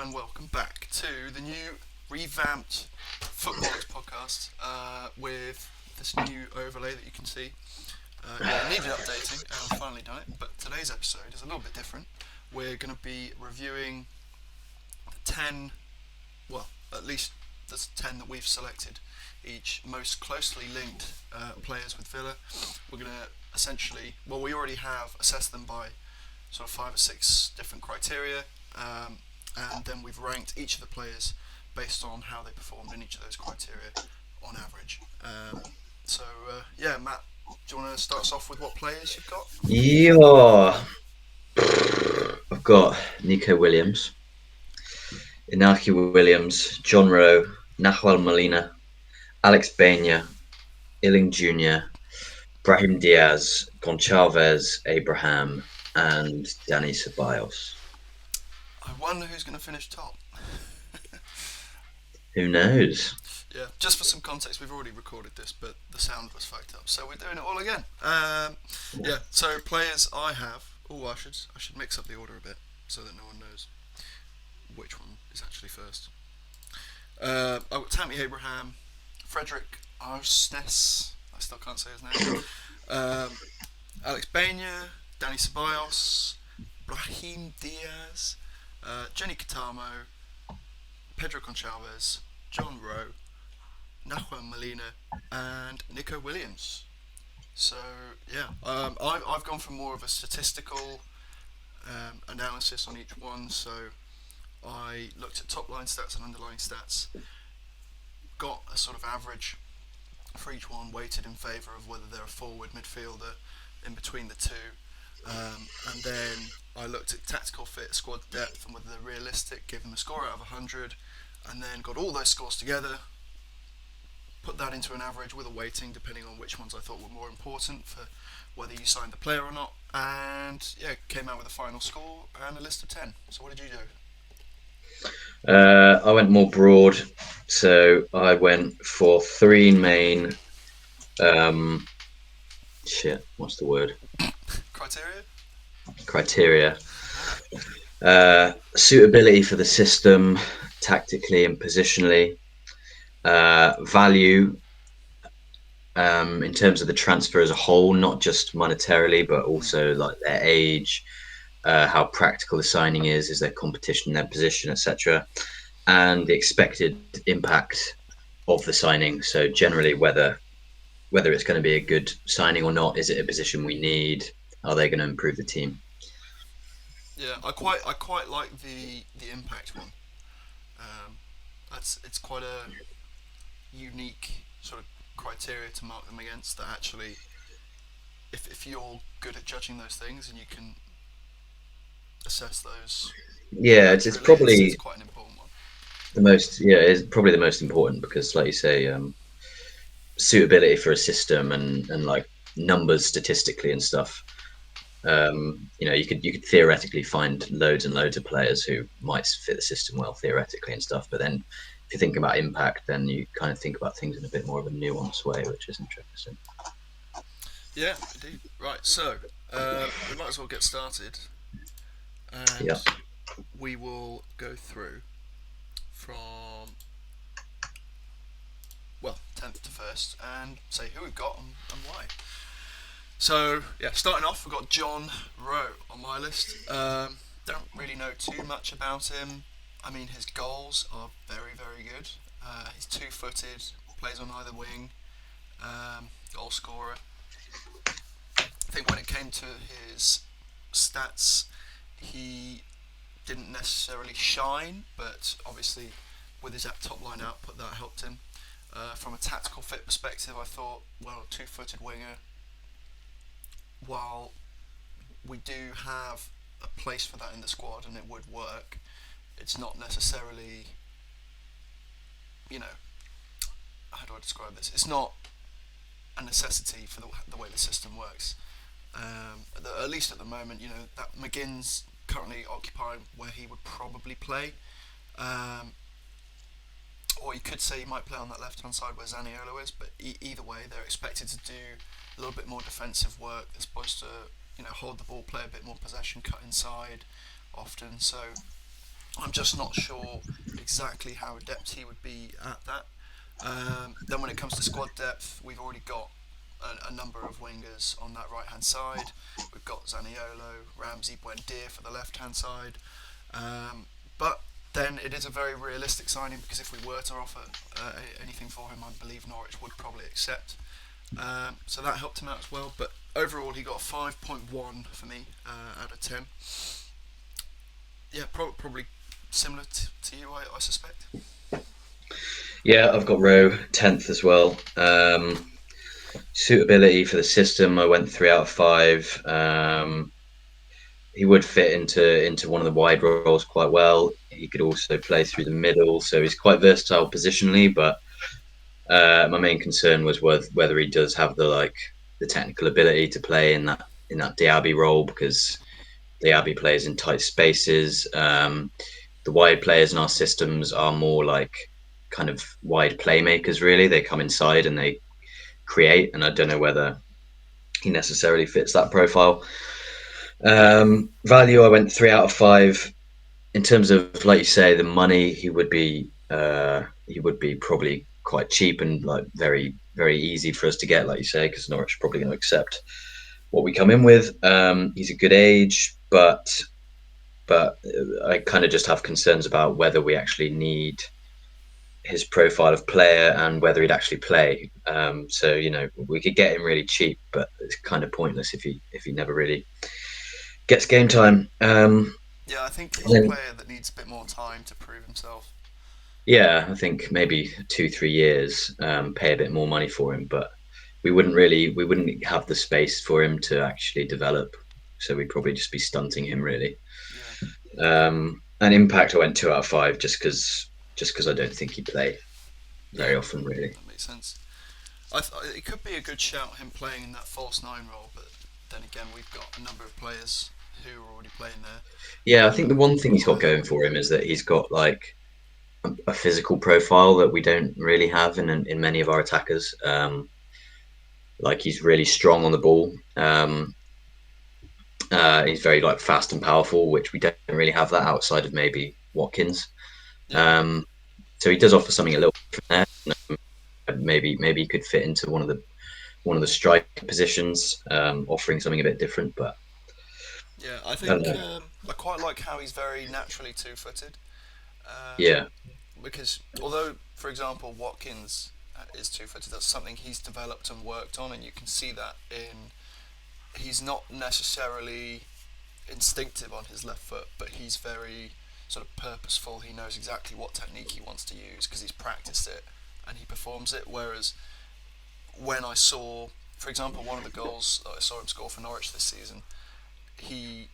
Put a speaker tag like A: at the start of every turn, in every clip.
A: and welcome back to the new revamped Footballers podcast with this new overlay that you can see. It needed updating, and I've finally done it, but today's episode is a little bit different. We're going to be reviewing the 10, well, at least the 10 that we've selected, each most closely linked players with Villa. We're going to essentially, well, we already have assessed them by sort of 5 or 6 different criteria, and then we've ranked each of the players based on how they performed in each of those criteria on average. Matt, do you want to start us off with what players you've got?
B: Yeah, I've got Nico Williams, Inaki Williams, John Rowe, Nahuel Molina, Alex Baina, Illing Jr., Brahim Diaz, Goncalves, Abraham, and Danny Ceballos.
A: I wonder who's going to finish top.
B: Who knows?
A: Yeah, just for some context, we've already recorded this, but the sound was fucked up, so we're doing it all again. So players I have. Oh, I should mix up the order a bit so that no one knows which one is actually first. I've got Tammy Abraham, Frederick Arsnes. I still can't say his name. Alex Baina, Danny Ceballos, Brahim Diaz, Jenny Katamo, Pedro Goncalves, John Rowe, Nahuel Molina, and Nico Williams. So I've gone for more of a statistical analysis on each one. So I looked at top line stats and underlying stats, got a sort of average for each one, weighted in favour of whether they're a forward, midfielder, in between the two, and then I looked at tactical fit, squad depth, and whether they're realistic, give them a score out of 100, and then got all those scores together, put that into an average with a weighting depending on which ones I thought were more important for whether you signed the player or not, and came out with a final score and a list of 10. So what did you do?
B: I went more broad, so I went for 3 main. What's the word?
A: Criteria?
B: Criteria. Suitability for the system, tactically and positionally. Value in terms of the transfer as a whole, not just monetarily, but also like their age, how practical the signing is their competition, their position, etc., and the expected impact of the signing. So generally, whether it's going to be a good signing or not, is it a position we need? Are they going to improve the team?
A: Yeah, I quite like the impact one. It's quite a unique sort of criteria to mark them against. That actually, if you're good at judging those things and you can assess those
B: Yeah, it's
A: accurately, it's
B: probably
A: quite an important one.
B: the most. Yeah, it's probably the most important because, like you say, suitability for a system and like numbers statistically and stuff. You could theoretically find loads and loads of players who might fit the system well theoretically and stuff, but then if you think about impact, then you kind of think about things in a bit more of a nuanced way, which is interesting.
A: Yeah, indeed. Right, so we might as well get started,
B: Yeah.
A: and we will go through from 10th to first and say who we've got and why. So starting off, we've got John Rowe on my list. Don't really know too much about him. I mean, his goals are very, very good. He's 2-footed, plays on either wing, goal scorer. I think when it came to his stats, he didn't necessarily shine, but obviously with his top line output that helped him. From a tactical fit perspective, I thought, well, a 2-footed winger, while we do have a place for that in the squad and it would work, it's not necessarily, how do I describe this? It's not a necessity for the way the system works. At least at the moment, that McGinn's currently occupying where he would probably play. Or you could say he might play on that left-hand side where Zaniolo is, but either way, they're expected to do a little bit more defensive work. They're supposed to, hold the ball, play a bit more possession, cut inside often. So I'm just not sure exactly how adept he would be at that. Then when it comes to squad depth, we've already got a number of wingers on that right hand side. We've got Zaniolo, Ramsey, Buendia for the left hand side. Um, but then it is a very realistic signing because if we were to offer anything for him, I believe Norwich would probably accept. So that helped him out as well. But overall, he got a 5.1 for me out of 10. Yeah, probably similar to you, I suspect.
B: Yeah, I've got Rowe 10th as well. Suitability for the system, I went 3 out of 5. He would fit into one of the wide roles quite well. He could also play through the middle, so he's quite versatile positionally. But my main concern was whether he does have the technical ability to play in that Diaby role, because Diaby plays in tight spaces. The wide players in our systems are more like kind of wide playmakers. Really, they come inside and they create, and I don't know whether he necessarily fits that profile. Value, I went 3 out of 5. In terms of, like you say, the money, he would be probably quite cheap and like very very easy for us to get, like you say, because Norwich are probably going to accept what we come in with. He's a good age, but I kind of just have concerns about whether we actually need his profile of player and whether he'd actually play. So we could get him really cheap, but it's kind of pointless if he never really gets game time.
A: Yeah, I think he's a
B: Then,
A: player that needs a bit more time to prove himself.
B: yeah, I think maybe 2 3 years, pay a bit more money for him, but we wouldn't have the space for him to actually develop. So we'd probably just be stunting him really.
A: Yeah,
B: And impact, I went 2 out of 5 just because I don't think he'd play
A: yeah,
B: very often really.
A: that makes sense. It could be a good shout him playing in that false nine role, but then again, we've got a number of players who are already playing there.
B: Yeah, I think the one thing he's got going for him is that he's got like a physical profile that we don't really have in many of our attackers. Like he's really strong on the ball. He's very like fast and powerful, which we don't really have that outside of maybe Watkins.
A: Yeah,
B: Um, so he does offer something a little different there. Maybe he could fit into one of the strike positions, offering something a bit different. But
A: yeah. I
B: I don't
A: think
B: know.
A: I quite like how he's very naturally two-footed.
B: Yeah,
A: Because although, for example, Watkins is two-footed, that's something he's developed and worked on, and you can see that in he's not necessarily instinctive on his left foot, but he's very sort of purposeful. He knows exactly what technique he wants to use because he's practiced it and he performs it. Whereas when I saw, for example, one of the goals that I saw him score for Norwich this season, he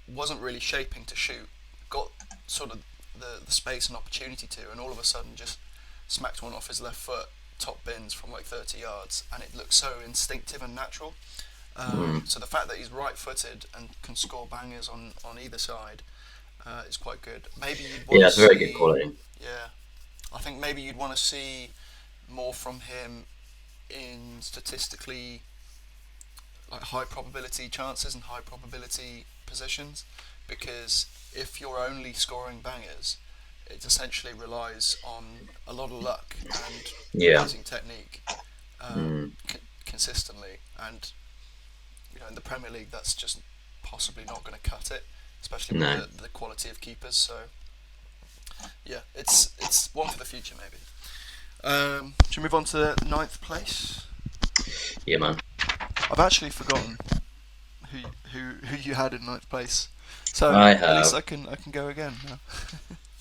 A: wasn't really shaping to shoot, got sort of the space and opportunity to, and all of a sudden just smacked one off his left foot, top bins from like 30 yards, and it looked so instinctive and natural.
B: mm.
A: So the fact that he's right-footed and can score bangers on either side is quite good. Maybe you'd want
B: Yeah,
A: to
B: it's very good
A: see,
B: quality.
A: yeah, I think maybe you'd want to see more from him in statistically like high probability chances and high probability positions, because if you're only scoring bangers, it essentially relies on a lot of luck and
B: Yeah,
A: amazing technique
B: mm.
A: consistently. And in the Premier League, that's just possibly not going to cut it, especially with
B: No,
A: the quality of keepers. So yeah, it's one for the future maybe. Should we move on to ninth place?
B: yeah, man.
A: I've actually forgotten who who you had in ninth place. So
B: I
A: at least
B: have.
A: I can go again now.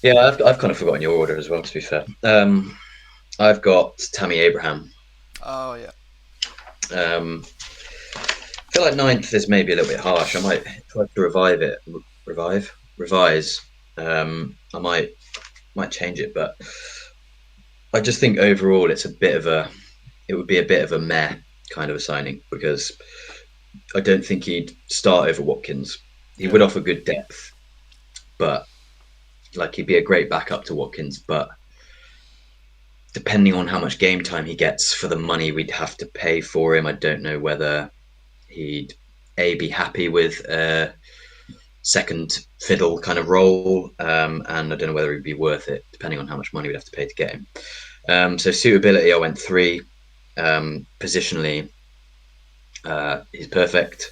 B: Yeah, I've kind of forgotten your order as well. To be fair, I've got Tammy Abraham.
A: Oh yeah,
B: Um, I feel like ninth is maybe a little bit harsh. I might try to revive it, revise. I might change it, but I just think overall it would be a bit of a meh kind of a signing, because I don't think he'd start over Watkins. He
A: yeah,
B: would offer good depth, but like he'd be a great backup to Watkins. But depending on how much game time he gets for the money we'd have to pay for him, I don't know whether he'd be happy with second fiddle kind of role, and I don't know whether it'd be worth it, depending on how much money we'd have to pay to get him. So suitability, I went three. Positionally, he's perfect,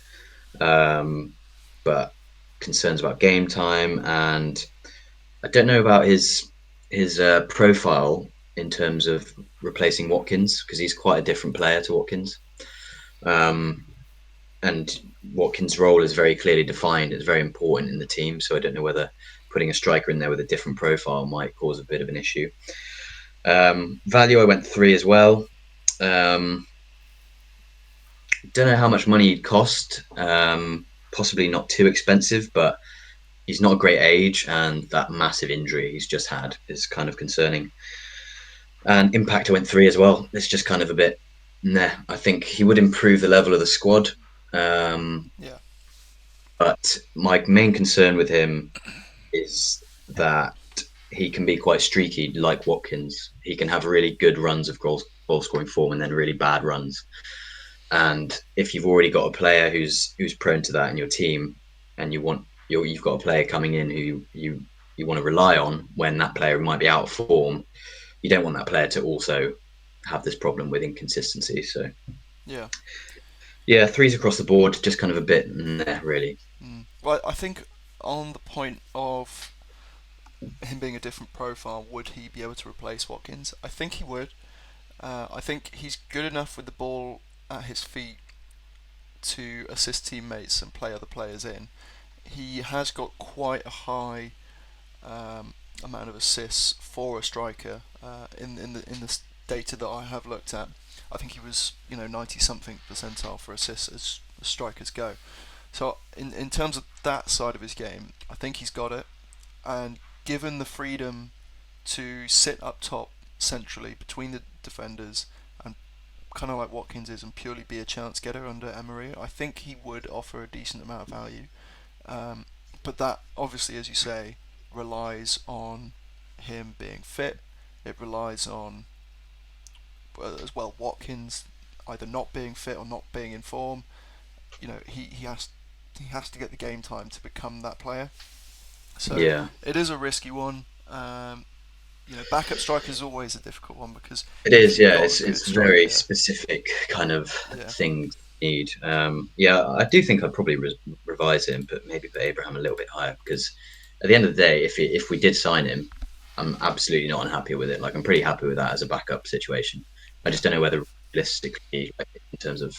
B: um, but concerns about game time, and I don't know about his profile in terms of replacing Watkins because he's quite a different player to Watkins. Um, and Watkins' role is very clearly defined. It's very important in the team. So I don't know whether putting a striker in there with a different profile might cause a bit of an issue. Value, I went three as well. Um, don't know how much money he'd cost. Possibly not too expensive, but he's not a great age, and that massive injury he's just had is kind of concerning. And impact, I went three as well. It's just kind of a bit. Nah, I think he would improve the level of the squad. Um,
A: Yeah.
B: but my main concern with him is that he can be quite streaky, like Watkins. He can have really good runs of goal scoring form and then really bad runs. And if you've already got a player who's prone to that in your team, and you've got a player coming in who you want to rely on when that player might be out of form, you don't want that player to also have this problem with inconsistency. So
A: Yeah.
B: yeah, threes across the board, just kind of a bit really.
A: Well, I think on the point of him being a different profile, would he be able to replace Watkins? I think he would. I think he's good enough with the ball at his feet to assist teammates and play other players in. He has got quite a high amount of assists for a striker in the data that I have looked at. I think he was 90 something percentile for assists as strikers go. So in terms of that side of his game, I think he's got it. And given the freedom to sit up top centrally between the defenders and kind of like Watkins is and purely be a chance getter under Emery, I think he would offer a decent amount of value. Um, but that obviously, as you say, relies on him being fit. It relies on as well Watkins either not being fit or not being in form. He has to get the game time to become that player. So
B: Yeah,
A: it is a risky one. Backup striker is always a difficult one because
B: it
A: if
B: is.
A: you've
B: Yeah,
A: got a good
B: it's very
A: striker,
B: specific kind of
A: yeah,
B: thing to need. Yeah, I do think I'd probably revise him, but maybe put Abraham a little bit higher because at the end of the day, if we did sign him, I'm absolutely not unhappy with it. Like I'm pretty happy with that as a backup situation. I
A: yeah,
B: just don't know whether realistically, like, in terms of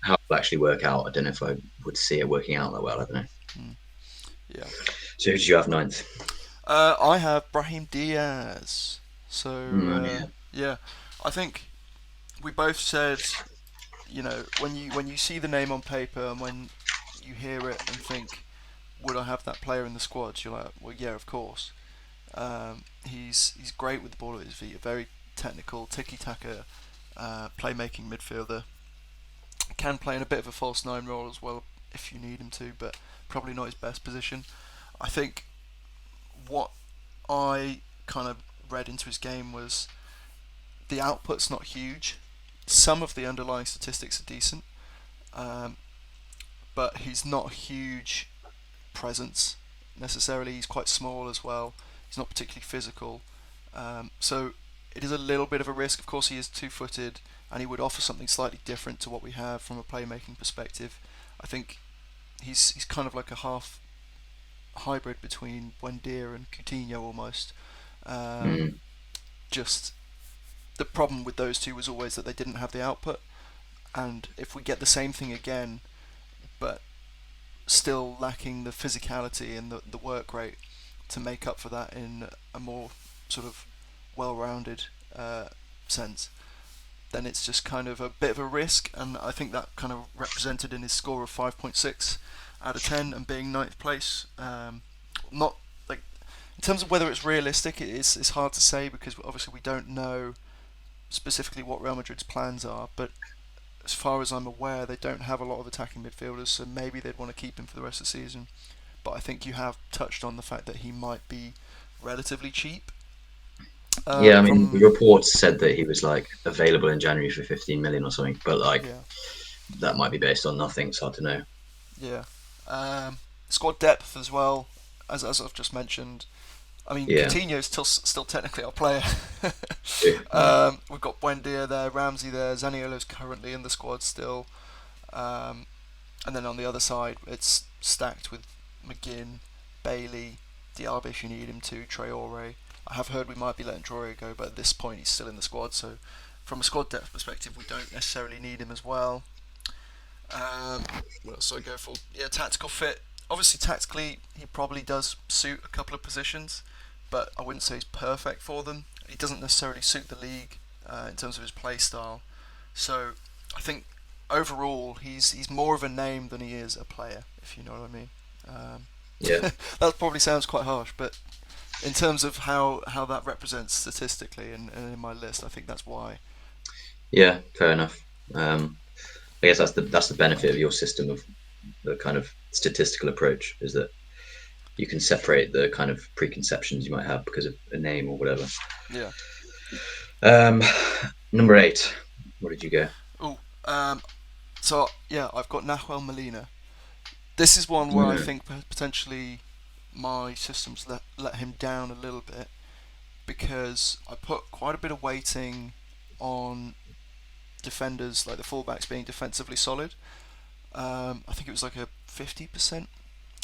B: how it will actually work out, I don't know if I would see it working out that well. I don't know.
A: mm, yeah.
B: So who did you have ninth?
A: I have Brahim Diaz. So
B: Yeah.
A: yeah, I think we both said when you see the name on paper and when you hear it and think, would I have that player in the squad? You're like, well, yeah, of course. He's great with the ball at his feet. A very technical, tiki-taka, playmaking midfielder. Can play in a bit of a false nine role as well if you need him to, but probably not his best position. I think what I kind of read into his game was the output's not huge. Some of the underlying statistics are decent, um, but he's not a huge presence necessarily. He's quite small as well. He's not particularly physical. So it is a little bit of a risk. Of course, he is two-footed, and he would offer something slightly different to what we have from a playmaking perspective. I think he's kind of like a half hybrid between Buendia and Coutinho almost. Um,
B: Mm.
A: just the problem with those two was always that they didn't have the output, and if we get the same thing again, but still lacking the physicality and the work rate to make up for that in a more sort of well-rounded sense, then it's just kind of a bit of a risk. And I think that kind of represented in his score of 5.6 out of 10 and being ninth place. Not like in terms of whether it's realistic, it's hard to say because obviously we don't know specifically what Real Madrid's plans are, but as far as I'm aware, they don't have a lot of attacking midfielders, so maybe they'd want to keep him for the rest of the season. But I think you have touched on the fact that he might be relatively cheap.
B: Yeah, I mean, the
A: From
B: reports said that he was like available in January for 15 million or something, but like
A: Yeah,
B: that might be based on nothing. It's hard to know.
A: yeah. Um, Squad depth as well, as I've just mentioned. I mean,
B: Yeah.
A: Coutinho's still technically our player.
B: Yeah.
A: We've got Buendia there, Ramsey there, Zaniolo's currently in the squad still. Um, and then on the other side, it's stacked with McGinn, Bailey, Diaby if you need him to, Traore. I have heard we might be letting Traore go, but at this point he's still in the squad, so from a squad depth perspective, we don't necessarily need him as well. What else do I go for? Yeah, tactical fit. Obviously, tactically, he probably does suit a couple of positions, but I wouldn't say he's perfect for them. He doesn't necessarily suit the league in terms of his play style. So I think overall, he's more of a name than he is a player, if you know what I mean.
B: Yeah.
A: That probably sounds quite harsh, but in terms of how that represents statistically and in my list, I think that's why.
B: Yeah. Fair enough. I guess that's the benefit of your system of the kind of statistical approach is that you can separate the kind of preconceptions you might have because of a name or whatever.
A: Yeah.
B: Um, number 8. What did you go?
A: Oh, so yeah, I've got Nahuel Molina. This is one where I
B: Mm,
A: think potentially my systems let him down a little bit because I put quite a bit of weighting on defenders, like the fullbacks being defensively solid. I think it was like a 50%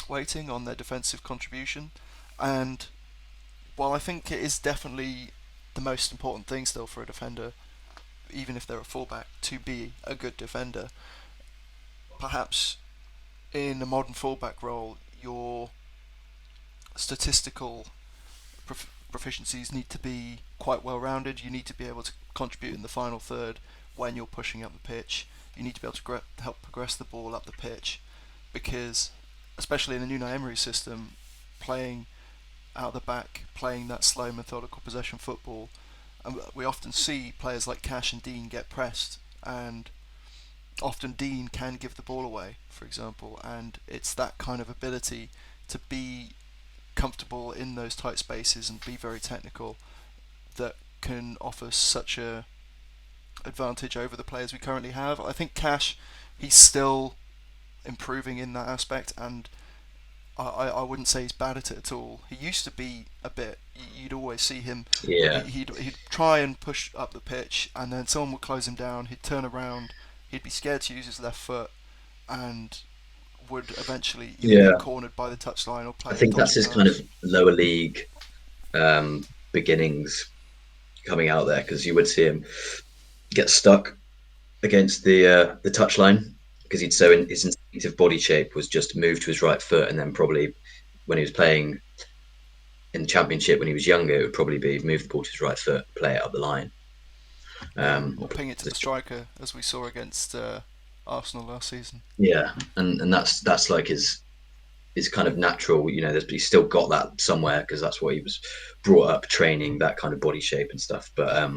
A: weighting on their defensive contribution, and while I think it is definitely the most important thing still for a defender, even if they're a fullback, to be a good defender, perhaps in a modern fullback role, your statistical proficiencies need to be quite well rounded. You need to be able to contribute in the final third when you're pushing up the pitch. You need to be able to help progress the ball up the pitch because, especially in the Unai Emery system, playing out the back, playing that slow, methodical possession football, and we often see players like Cash and Dean get pressed, and often Dean can give the ball away, for example, and it's that kind of ability to be comfortable in those tight spaces and be very technical that can offer such a advantage over the players we currently have. I think Cash, he's still improving in that aspect, and I wouldn't say he's bad at it at all. He used to be a bit. You'd always see him.
B: yeah.
A: He'd try and push up the pitch, and then someone would close him down. He'd turn around. He'd be scared to use his left foot, and would eventually either get
B: Yeah.
A: cornered by the touchline or
B: I
A: play a
B: think that's
A: dodgy
B: his kind of
A: pass.
B: lower league beginnings coming out there because you would see him get stuck against the touchline because his instinctive body shape was just move to his right foot and then probably when he was playing in the championship when he was younger it would probably be move the ball to his right foot play it up the line
A: Yeah,
B: or
A: or ping it to the striker, as we saw against Arsenal last season.
B: yeah and that's like his kind of natural he's still got that somewhere because that's what he was brought up training that kind of body shape and stuff but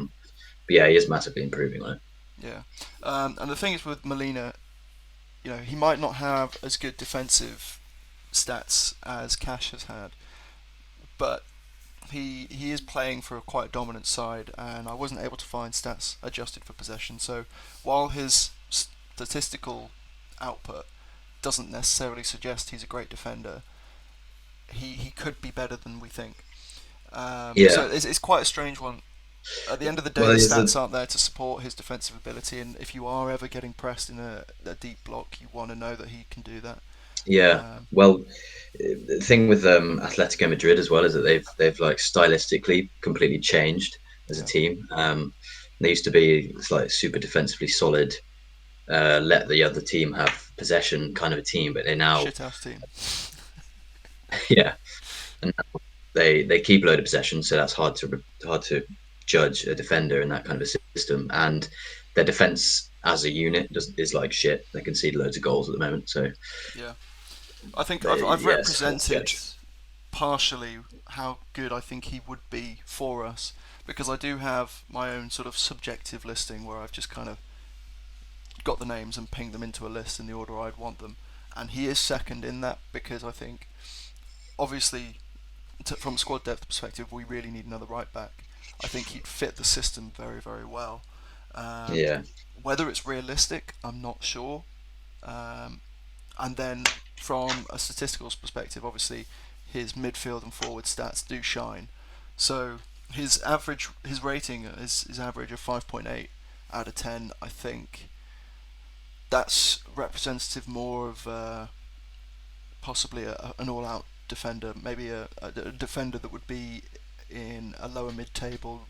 B: yeah he is massively improving on it.
A: Yeah, and the thing is with Molina, he might not have as good defensive stats as Cash has had, but he is playing for a quite dominant side, and I wasn't able to find stats adjusted for possession. So while his statistical output doesn't necessarily suggest he's a great defender, he could be better than we think. So
B: Yeah,
A: it's quite a strange one. At the end of the day,
B: well
A: the
B: there's a
A: stats aren't there to support his defensive ability, and if you are ever getting pressed in a deep block, you want to know that he can do that.
B: Yeah,
A: Um,
B: well, the thing with Atletico Madrid as well is that they've like stylistically completely changed as a
A: yeah,
B: team. They used to be it's like super defensively solid, let the other team have possession kind of a team, but they now
A: shithouse team.
B: yeah, and now they keep a load of possession, so that's hard to judge a defender in that kind of a system. And their defense as a unit is like shit. They concede loads of goals at the moment, so
A: Yeah, I think I've
B: yeah, it's hard to
A: represented
B: judge.
A: partially how good I think he would be for us because I do have my own sort of subjective listing where I've just kind of got the names and pinged them into a list in the order I'd want them, and he is second in that because I think obviously from a squad depth perspective we really need another right back. I think he'd fit the system very very well. Um,
B: Yeah.
A: Whether it's realistic, I'm not sure. Um, and then from a statistical perspective, obviously his midfield and forward stats do shine. So his rating is his average of 5.8 out of 10. I think that's representative more of possibly an all-out defender, maybe a defender that would be in a lower mid-table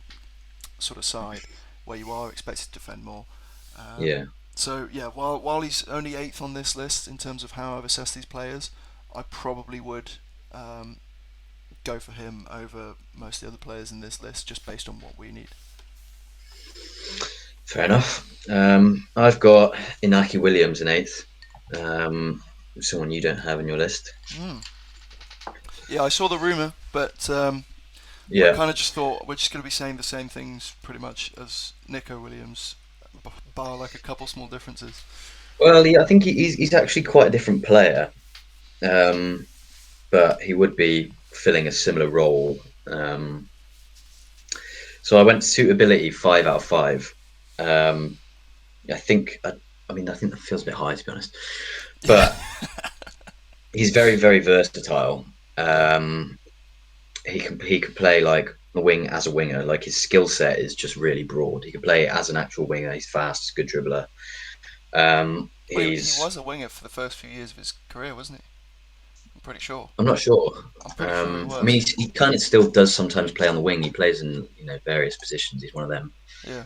A: sort of side where you are expected to defend more. Um,
B: Yeah.
A: so yeah, while he's only eighth on this list in terms of how I've assessed these players, I probably would um, go for him over most of the other players in this list just based on what we need.
B: Fair enough. I've got Inaki Williams in eighth. Um, Someone you don't have in your list.
A: Mm. Yeah, I saw the rumor, but I
B: Yeah.
A: kind of just thought we're just going to be saying the same things pretty much as Nico Williams, bar like a couple small differences.
B: Well, I think he's actually quite a different player, um, but he would be filling a similar role. So I went suitability 5 out of 5. Um, I think I think that feels a bit high to be honest,
A: Yeah,
B: but he's very very versatile.
A: yeah,
B: Um, he could play like a wing as a winger. Like his skill set is just really broad. He could play as an actual winger. He's fast, he's a good dribbler.
A: well, he
B: He's
A: was a winger for the first few years of his career, wasn't he? I'm pretty sure.
B: I'm not sure.
A: I'm pretty sure he
B: I mean,
A: was.
B: he kind of still does sometimes play on the wing. He plays in various positions. He's one of them.
A: Yeah,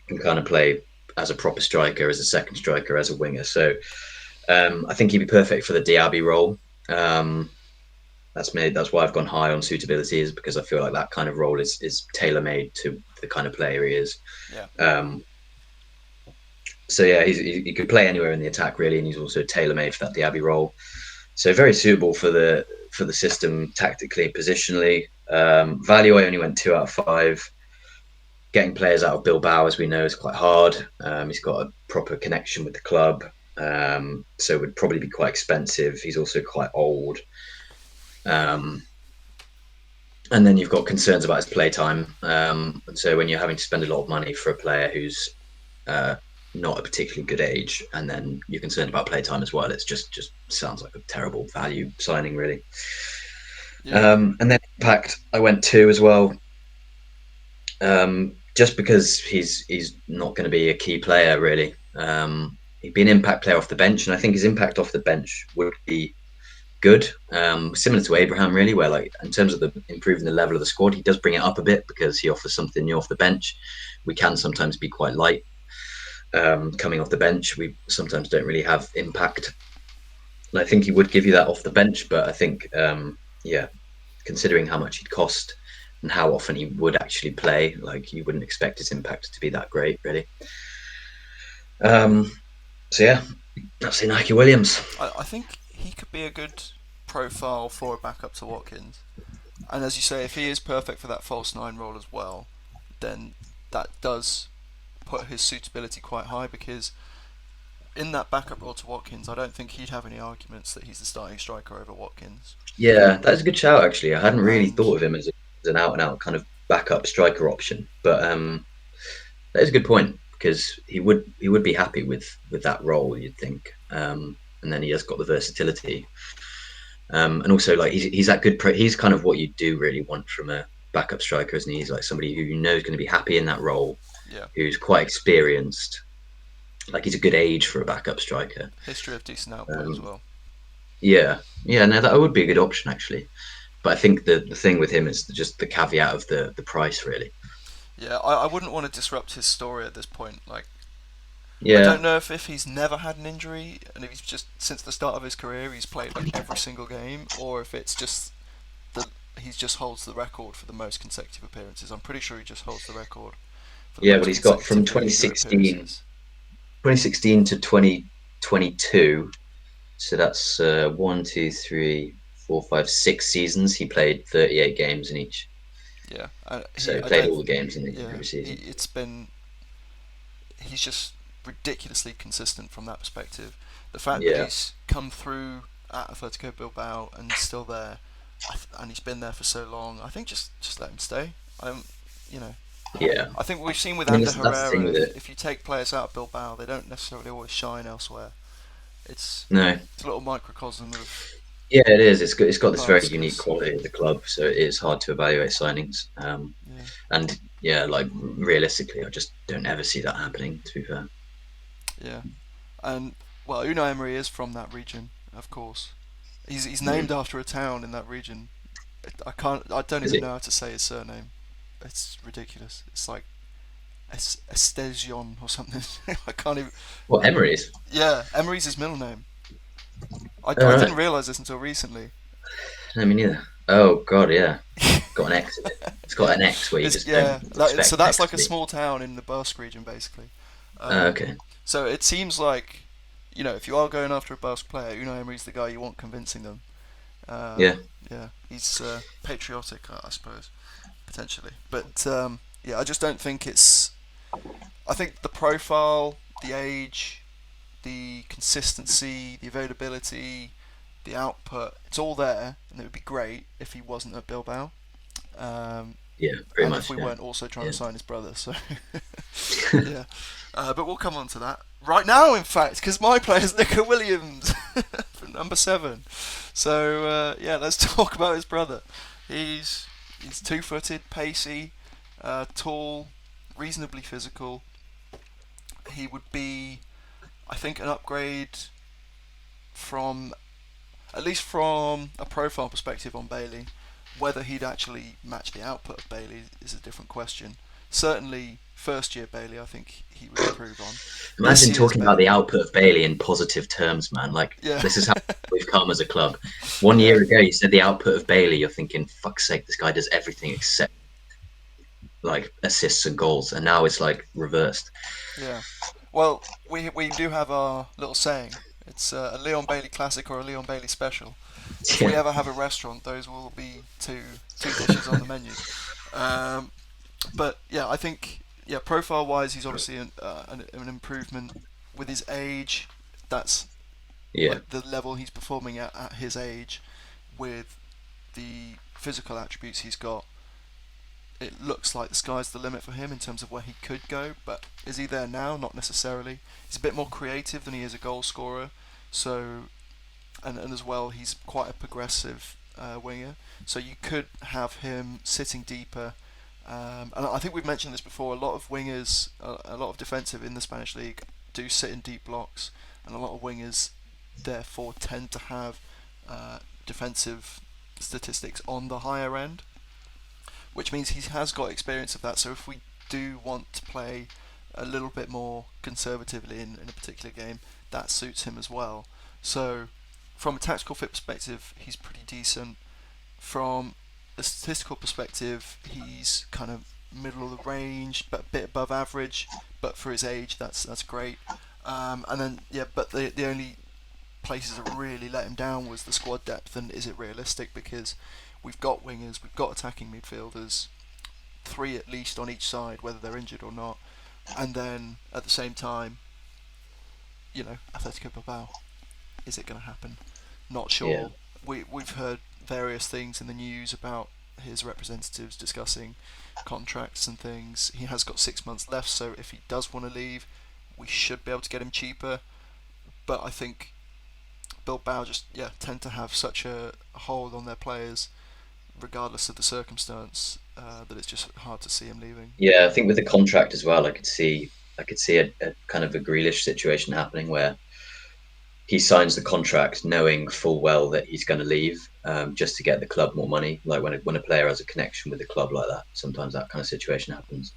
B: He can kind of play as a proper striker, as a second striker, as a winger. So I think he'd be perfect for the Diaby role. Um, that's why I've gone high on suitability, is because I feel like that kind of role is tailor made to the kind of player he is.
A: yeah,
B: Um, so yeah, he could play anywhere in the attack really, and he's also tailor made for that Diaby role. So very suitable for the system tactically, positionally. Value I only went 2 out of 5. Getting players out of Bilbao, as we know, is quite hard. He's got a proper connection with the club, so would probably be quite expensive. He's also quite old. Um, and then you've got concerns about his playtime. And so when you're having to spend a lot of money for a player who's uh, not a particularly good age, and then you're concerned about playtime as well, it's just sounds like a terrible value signing, really.
A: yeah,
B: And then Impact, I went to as well, just because he's not going to be a key player really. He'd be an impact player off the bench, and I think his impact off the bench would be good. Similar to Abraham, really, where like in terms of the improving the level of the squad, he does bring it up a bit because he offers something new off the bench. We can sometimes be quite light coming off the bench. We sometimes don't really have impact. And I think he would give you that off the bench, but I think yeah, considering how much he'd cost and how often he would actually play, like you wouldn't expect his impact to be that great, really. Um, so yeah, that's Inaki Williams.
A: I think he could be a good profile for a backup to Watkins. And as you say, if he is perfect for that false nine role as well, then that does put his suitability quite high because in that backup role to Watkins, I don't think he'd have any arguments that he's the starting striker over Watkins.
B: Yeah, that's a good shout. Actually, I hadn't really
A: And
B: thought of him as an out and out kind of backup striker option, but that is a good point because he would be happy with that role, you'd think. And then he has got the versatility, and also like he's that good. He's kind of what you do really want from a backup striker, isn't he? He's like somebody who you know is going to be happy in that role,
A: yeah,
B: who's quite experienced. Like he's a good age for a backup striker.
A: history of decent output as
B: Um,
A: well.
B: yeah, yeah, no, that would be a good option actually. But I think the thing with him is just the caveat of the price, really.
A: Yeah, I wouldn't want to disrupt his story at this point. Like, I
B: Yeah,
A: don't know if he's never had an injury and if he's just since the start of his career he's played like every single game, or if it's just that he just holds the record for the most consecutive appearances. I'm pretty sure he just holds the record for the
B: yeah. Well,
A: most
B: he's got from
A: consecutive Liga
B: 2016,
A: appearances.
B: 2016 to 2022. So that's 1, 2, 3, 4, 5, 6 seasons. He played 38 games in each.
A: Yeah,
B: So he
A: I
B: played
A: don't.
B: all the games in
A: Yeah,
B: every season.
A: it's been. He's just ridiculously consistent from that perspective. The fact that
B: Yeah,
A: he's come through at Atletico Bilbao and still there, and he's been there for so long, I think just let him stay. You know,
B: yeah.
A: I think we've seen with
B: I mean,
A: Ander
B: that's the thing
A: Herrera,
B: with it.
A: if you take players out of Bilbao, they don't necessarily always shine elsewhere. It's
B: No.
A: it's a little microcosm of
B: Yeah, it is. It's got this very
A: past
B: unique
A: because
B: quality of the club, so it is hard to evaluate signings.
A: yeah,
B: And yeah, like realistically, I just don't ever see that happening. To be fair,
A: yeah, and well, Unai Emery is from that region, of course. He's named
B: mm.
A: after a town in that region. I don't
B: Is
A: even
B: it?
A: know how to say his surname. It's ridiculous. It's like Estesion or something. I can't even.
B: What Emery's?
A: Yeah, Emery's his middle name.
B: All
A: I
B: right.
A: didn't realise this until recently.
B: No, me neither. Oh God, yeah. Got an X in it. It's got an X where you
A: It's
B: just don't
A: yeah. So
B: expect an
A: that's
B: X
A: like
B: to
A: a
B: be.
A: small town in the Basque region, basically.
B: Okay.
A: So it seems like, if you are going after a Basque player, Unai Emery's the guy you want convincing them.
B: Yeah.
A: Yeah, he's patriotic, I suppose, potentially. But yeah, I just don't think it's. I think the profile, the age, the consistency, the availability, the output, it's all there, and it would be great if he wasn't at Bilbao. Um,
B: Yeah. Pretty
A: and if
B: much.
A: we
B: Yeah.
A: weren't also trying
B: Yeah.
A: to sign his brother, so yeah. But we'll come on to that right now, in fact, because my player is Nico Williams for number 7. So yeah, let's talk about his brother. He's he's 2-footed, pacey, tall, reasonably physical. He would be, I think, an upgrade from at least from a profile perspective on Bailey. Whether he'd actually match the output of Bailey is a different question. Certainly, first year Bailey, I think he would improve on. This
B: Imagine
A: year's
B: talking about the
A: Bailey,
B: output of Bailey in positive terms, man. Like
A: yeah,
B: this is how we've come as a club. One
A: yeah,
B: year ago, you said the output of Bailey. You're thinking, "Fuck's sake, this guy does everything except like assists and goals," and now it's like reversed.
A: yeah. Well, we do have our little saying. It's a Leon Bailey classic or a Leon Bailey special. If we
B: Yeah.
A: ever have a restaurant, those will be two dishes on the menu. Um, but yeah, I think profile wise, he's obviously an improvement with his age. That's
B: Yeah.
A: like the level he's performing at his age, with the physical attributes he's got. It looks like the sky's the limit for him in terms of where he could go, but is he there now? Not necessarily. He's a bit more creative than he is a goal scorer, so and as well he's quite a progressive winger. So you could have him sitting deeper. And I think we've mentioned this before. A lot of wingers, a lot of defensive in the Spanish league, do sit in deep blocks, and a lot of wingers therefore tend to have defensive statistics on the higher end, which means he has got experience of that. So if we do want to play a little bit more conservatively in a particular game, that suits him as well. So from a tactical fit perspective, he's pretty decent. From a statistical perspective, he's kind of middle of the range, but a bit above average. But for his age, that's great. And then yeah, but the only places that really let him down was the squad depth, and is it realistic? Because we've got wingers, we've got attacking midfielders, 3 at least on each side, whether they're injured or not. And then at the same time, Atletico Bilbao, is it going to happen? Not
B: Yeah.
A: sure. We've heard various things in the news about his representatives discussing contracts and things. He has got 6 months left, so if he does want to leave, we should be able to get him cheaper. But I think Bilbao just tend to have such a hold on their players, regardless of the circumstance, that it's just hard to see him leaving.
B: Yeah, I think with the contract as well, I could see a kind of a Grealish situation happening where he signs the contract knowing full well that he's going to leave, just to get the club more money. Like when a player has a connection with the club like that, sometimes that kind of situation happens.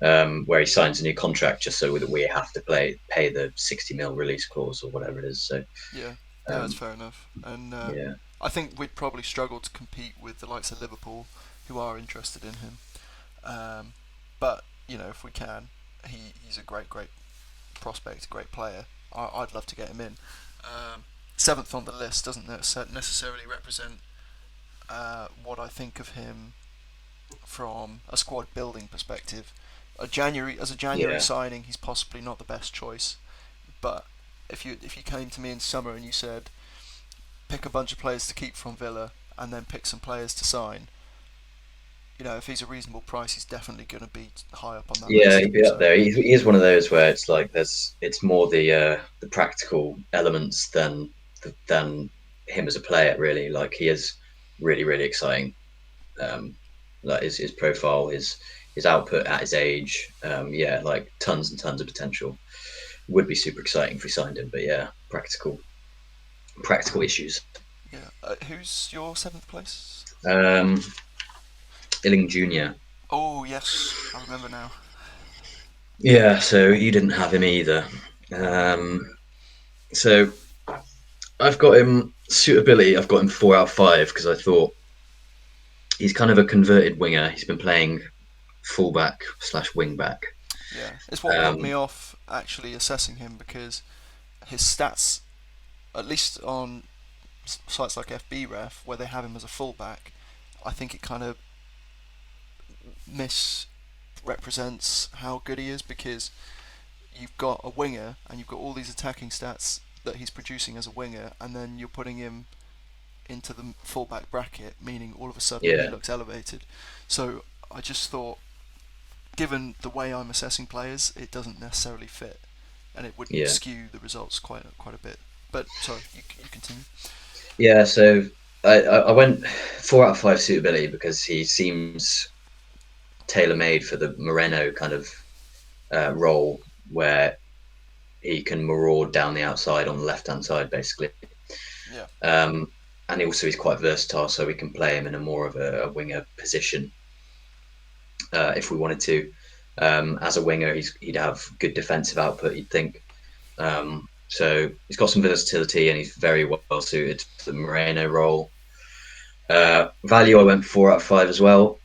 B: Where he signs a new contract just so that we have to pay the 60 mil release clause or whatever it is. So
A: Yeah, no, that's
B: um,
A: fair enough. And
B: yeah,
A: I think we'd probably struggle to compete with the likes of Liverpool, who are interested in him. Um, but if we can, he's a great prospect, a great player. I'd love to get him in. Seventh on the list doesn't necessarily represent what I think of him from a squad building perspective. As a January
B: yeah,
A: signing, he's possibly not the best choice. But if you came to me in summer and you said pick a bunch of players to keep from Villa and then pick some players to sign, if he's a reasonable price, he's definitely going to be high up on that
B: Yeah,
A: list.
B: he'd be up
A: So
B: there. He is one of those where it's like it's more the practical elements than him as a player. Really, like he is really exciting. Um, like his profile, his output at his age, yeah, like tons and tons of potential. Would be super exciting if we signed him, but yeah, practical issues.
A: yeah, who's your seventh place?
B: Um, Illing Junior.
A: Oh yes, I remember now.
B: Yeah, so you didn't have him either.
A: No.
B: Um, so I've got him suitability. I've got him 4 out of 5 because I thought he's kind of a converted winger. He's been playing fullback slash wingback.
A: Yeah, it's what put me
B: Um,
A: off actually assessing him because his stats, at least on sites like FBref where they have him as a fullback, I think it kind of misrepresents how good he is because you've got a winger and you've got all these attacking stats that he's producing as a winger, and then you're putting him into the fullback bracket, meaning all of a sudden he
B: yeah,
A: looks elevated. So I just thought, given the way I'm assessing players, it doesn't necessarily fit, and it would
B: yeah,
A: skew the results quite a bit. But sorry, you continue.
B: yeah. So I went 4 out of 5 suitability because he seems tailor made for the Moreno kind of role where he can maraud down the outside on the left hand side, basically.
A: Yeah,
B: Um, and also he's quite versatile, so we can play him in a more of a winger position if we wanted to. As a winger, he'd have good defensive output, you'd think. So he's got some versatility and he's very well suited to the Moreno role. Value, I went 4 out of 5 as well.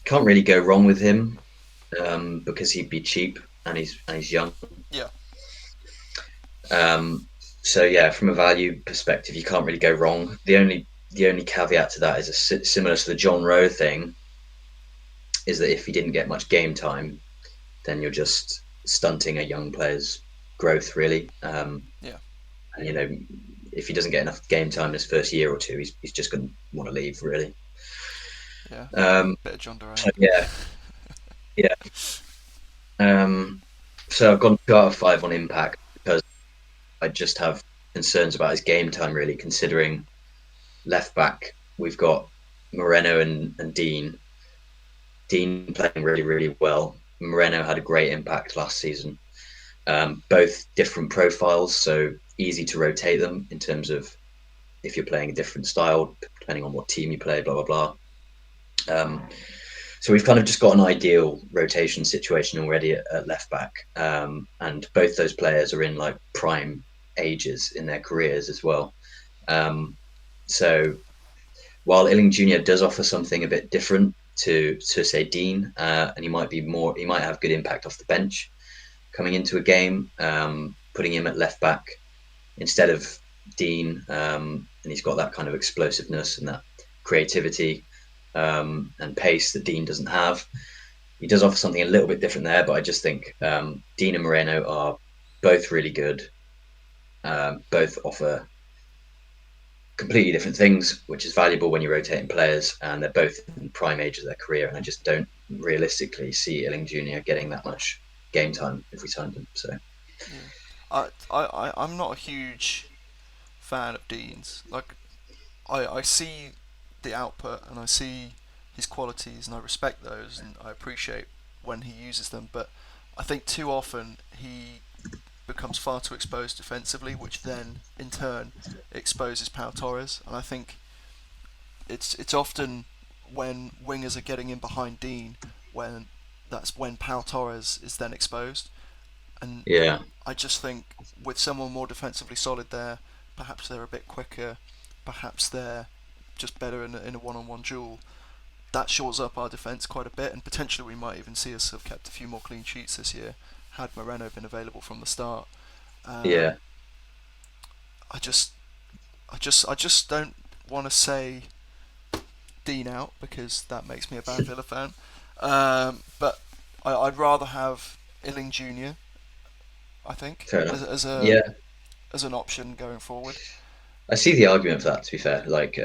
B: Can't really go wrong with him because he'd be cheap and he's young.
A: yeah,
B: Um, so yeah, from a value perspective, you can't really go wrong. The only caveat to that is similar to the John Rowe thing, is that if he didn't get much game time, then you're just stunting a young player's growth, really.
A: yeah,
B: And if he doesn't get enough game time in his first year or two, he's just going to want to leave, really.
A: yeah.
B: Um,
A: Bit of John Durant.
B: so yeah, yeah. Um, so I've gone 2 out of 5 on impact because I just have concerns about his game time, really, considering left back we've got Moreno and Dean. Dean playing really well. Moreno had a great impact last season. Both different profiles, so easy to rotate them in terms of if you're playing a different style, depending on what team you play, blah blah blah. So we've kind of just got an ideal rotation situation already at left back, and both those players are in like prime ages in their careers as well. Um, so while Illing Junior does offer something a bit different to say Dean, and he might have good impact off the bench coming into a game, putting him at left back instead of Dean, and he's got that kind of explosiveness and that creativity and pace that Dean doesn't have. He does offer something a little bit different there, but I just think Dean and Moreno are both really good. Both offer completely different things, which is valuable when you're rotating players, and they're both in prime age of their career. And I just don't realistically see Illing Junior getting that much game time if we signed him. So
A: Yeah. I'm not a huge fan of Dean's. Like, I see the output and I see his qualities and I respect those and I appreciate when he uses them, but I think too often he becomes far too exposed defensively, which then in turn exposes Pau Torres. And I think it's often when wingers are getting in behind Dean when that's when Pau Torres is then exposed. And
B: yeah,
A: I just think with someone more defensively solid there, perhaps they're a bit quicker, perhaps they're just better in a one-on-one duel. That shores up our defence quite a bit, and potentially we might even see us have kept a few more clean sheets this year had Moreno been available from the start.
B: yeah,
A: Um, I just don't want to say Dean out because that makes me a bad Villa fan. But I'd rather have Illing Junior. I think
B: fair
A: as
B: enough.
A: as a
B: Yeah,
A: as an option going forward.
B: I see the argument for that. To be fair, like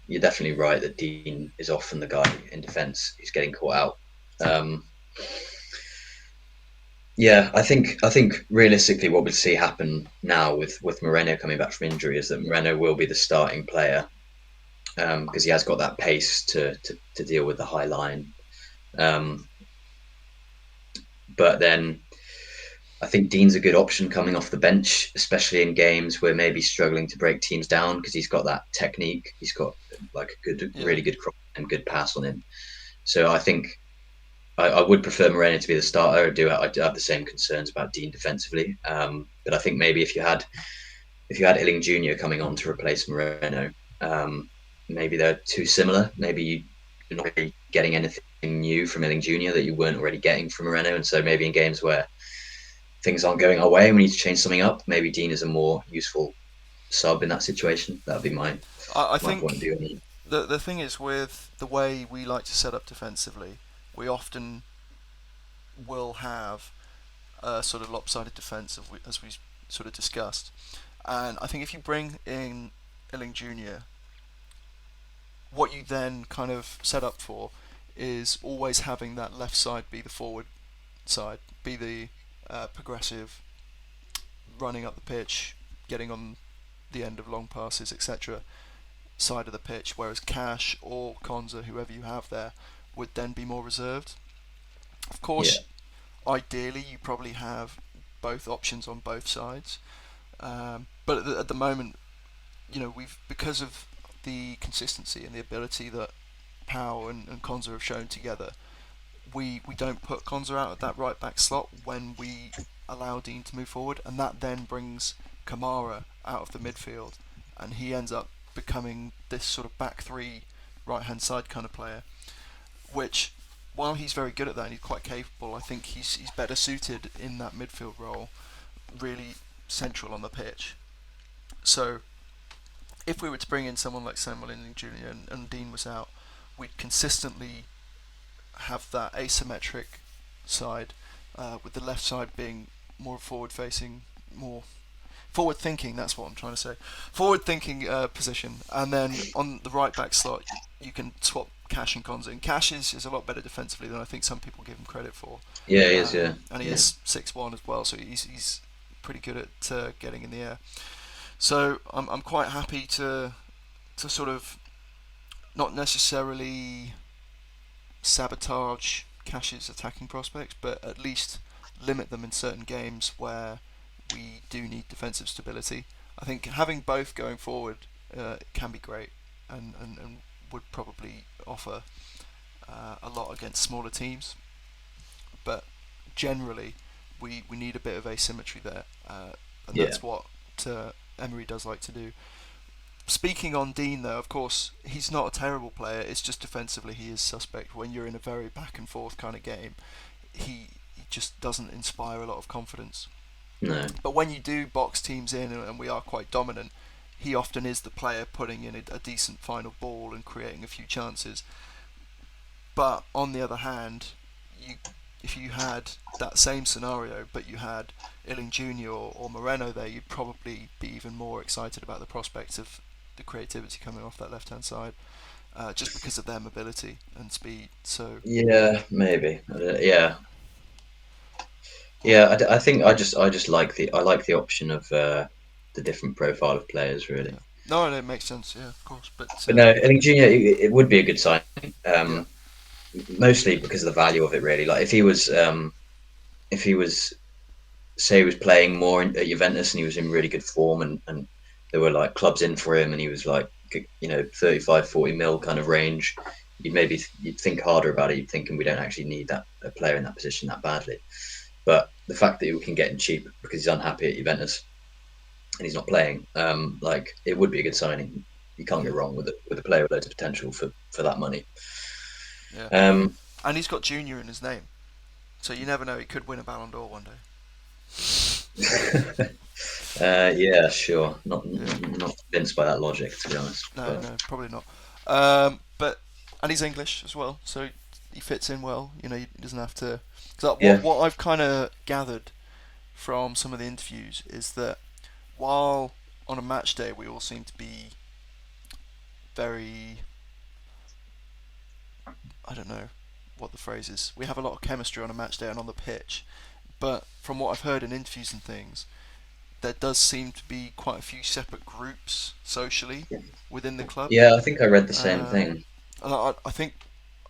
B: you're definitely right that Dean is often the guy in defence who's getting caught out. Um, yeah, I think realistically, what we'll see happen now with Moreno coming back from injury is that Moreno will be the starting player because he has got that pace to deal with the high line. Um, but then I think Dean's a good option coming off the bench, especially in games where maybe struggling to break teams down because he's got that technique. He's got like a good,
A: Yeah.
B: really good cross and good pass on him. So I think I would prefer Moreno to be the starter. I do have the same concerns about Dean defensively, but I think maybe if you had Illing Jr. coming on to replace Moreno, maybe they're too similar. Maybe you're not really getting anything new from Illing Jr. that you weren't already getting from Moreno, and so maybe in games where things aren't going our way and we need to change something up, maybe Dean is a more useful sub in that situation. That would be
A: I
B: my point of
A: think
B: view. On it.
A: the thing is with the way we like to set up defensively, we often will have a sort of lopsided defence as we sort of discussed. And I think if you bring in Illing Jr., what you then kind of set up for is always having that left side be the forward side, be the progressive, running up the pitch, getting on the end of long passes, etc. side of the pitch, whereas Cash or Konza, whoever you have there, would then be more reserved. Of
B: Yeah,
A: course, ideally you probably have both options on both sides, but at the moment, we've because of the consistency and the ability that Powell and Konza have shown together, we don't put Konza out at that right back slot when we allow Dean to move forward, and that then brings Kamara out of the midfield, and he ends up becoming this sort of back three right hand side kind of player, which while he's very good at that and he's quite capable, I think he's better suited in that midfield role, really central on the pitch. So if we were to bring in someone like Samuel Inning Jr. and Dean was out, we'd consistently have that asymmetric side, with the left side being more forward facing, more forward thinking. That's what I'm trying to say. Forward thinking position, and then on the right back slot, you can swap Cash and Konza. And Cash is a lot better defensively than I think some people give him credit for,
B: yeah, he is. Yeah,
A: and he
B: yeah,
A: is 6'1" as well, so he's pretty good at getting in the air. So I'm quite happy to sort of not necessarily sabotage Cash's attacking prospects, but at least limit them in certain games where we do need defensive stability. I think having both going forward can be great, and would probably offer a lot against smaller teams. But generally, we need a bit of asymmetry there, and
B: yeah,
A: that's what Emery does like to do. Speaking on Dean, though, of course, he's not a terrible player. It's just defensively he is suspect. When you're in a very back and forth kind of game, he just doesn't inspire a lot of confidence.
B: no,
A: But when you do box teams in and we are quite dominant, he often is the player putting in a decent final ball and creating a few chances. But on the other hand, you if you had that same scenario, but you had Illing Jr. or Moreno there, you'd probably be even more excited about the prospect of the creativity coming off that left hand side, just because of their mobility and speed. So
B: yeah, maybe, yeah, yeah. I think I just like the option of the different profile of players really.
A: yeah, no, it makes sense. Yeah, of course, but
B: But no, I think Junior it would be a good signing.
A: yeah,
B: Mostly because of the value of it really. Like if he was say he was playing more at Juventus and he was in really good form and there were like clubs in for him and he was like 35, 40 mil kind of range, you'd think harder about it. You'd thinking we don't actually need that a player in that position that badly. But the fact that we can get him cheap because he's unhappy at Juventus and he's not playing, like it would be a good signing. You can't go
A: yeah,
B: wrong with a player with loads of potential for that money.
A: yeah,
B: Um,
A: and he's got Junior in his name, so you never know. He could win a Ballon d'Or one day.
B: yeah, sure. Not
A: Yeah,
B: not convinced by that logic, to be honest.
A: no,
B: But
A: no, probably not. But and he's English as well, so he fits in well. He doesn't have to. Cause
B: yeah,
A: what I've kind of gathered from some of the interviews is that while on a match day we all seem to be very, I don't know what the phrase is. We have a lot of chemistry on a match day and on the pitch, but from what I've heard in interviews and things, there does seem to be quite a few separate groups socially within the club.
B: Yeah, I think I read the same
A: Um,
B: thing.
A: and I think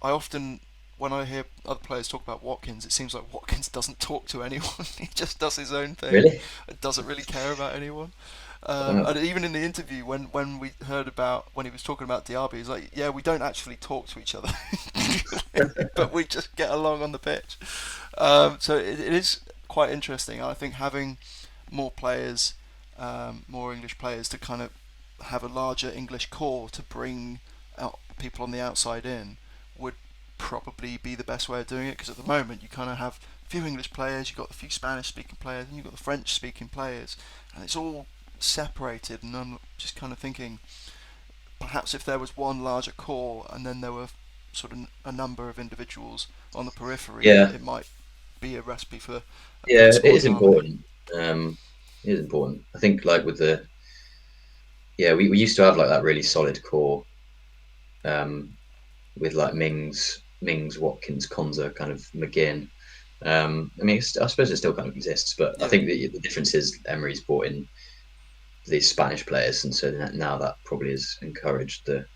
A: I often, when I hear other players talk about Watkins, it seems like Watkins doesn't talk to anyone. He just does his own thing.
B: Really?
A: And doesn't really care about anyone.
B: Wow.
A: And even in the interview, when we heard about when he was talking about Diaby, he's like, "Yeah, we don't actually talk to each other, but we just get along on the pitch." So it is quite interesting. I think having more players, more English players, to kind of have a larger English core to bring out people on the outside in would probably be the best way of doing it. Because at the moment you kind of have a few English players, you've got a few Spanish speaking players, and you've got the French speaking players, and it's all separated. And I'm just kind of thinking, perhaps if there was one larger core and then there were sort of a number of individuals on the periphery,
B: Yeah,
A: it might be a recipe for a
B: yeah,
A: good
B: it is
A: sporting harmony.
B: important. It is important. I think like with the yeah, we used to have like that really solid core um, with like Mings, Watkins, Konza, kind of McGinn. I mean, I suppose it still kind of exists, but I
A: Yeah,
B: think the difference is Emery's brought in these Spanish players, and so now that probably has encouraged the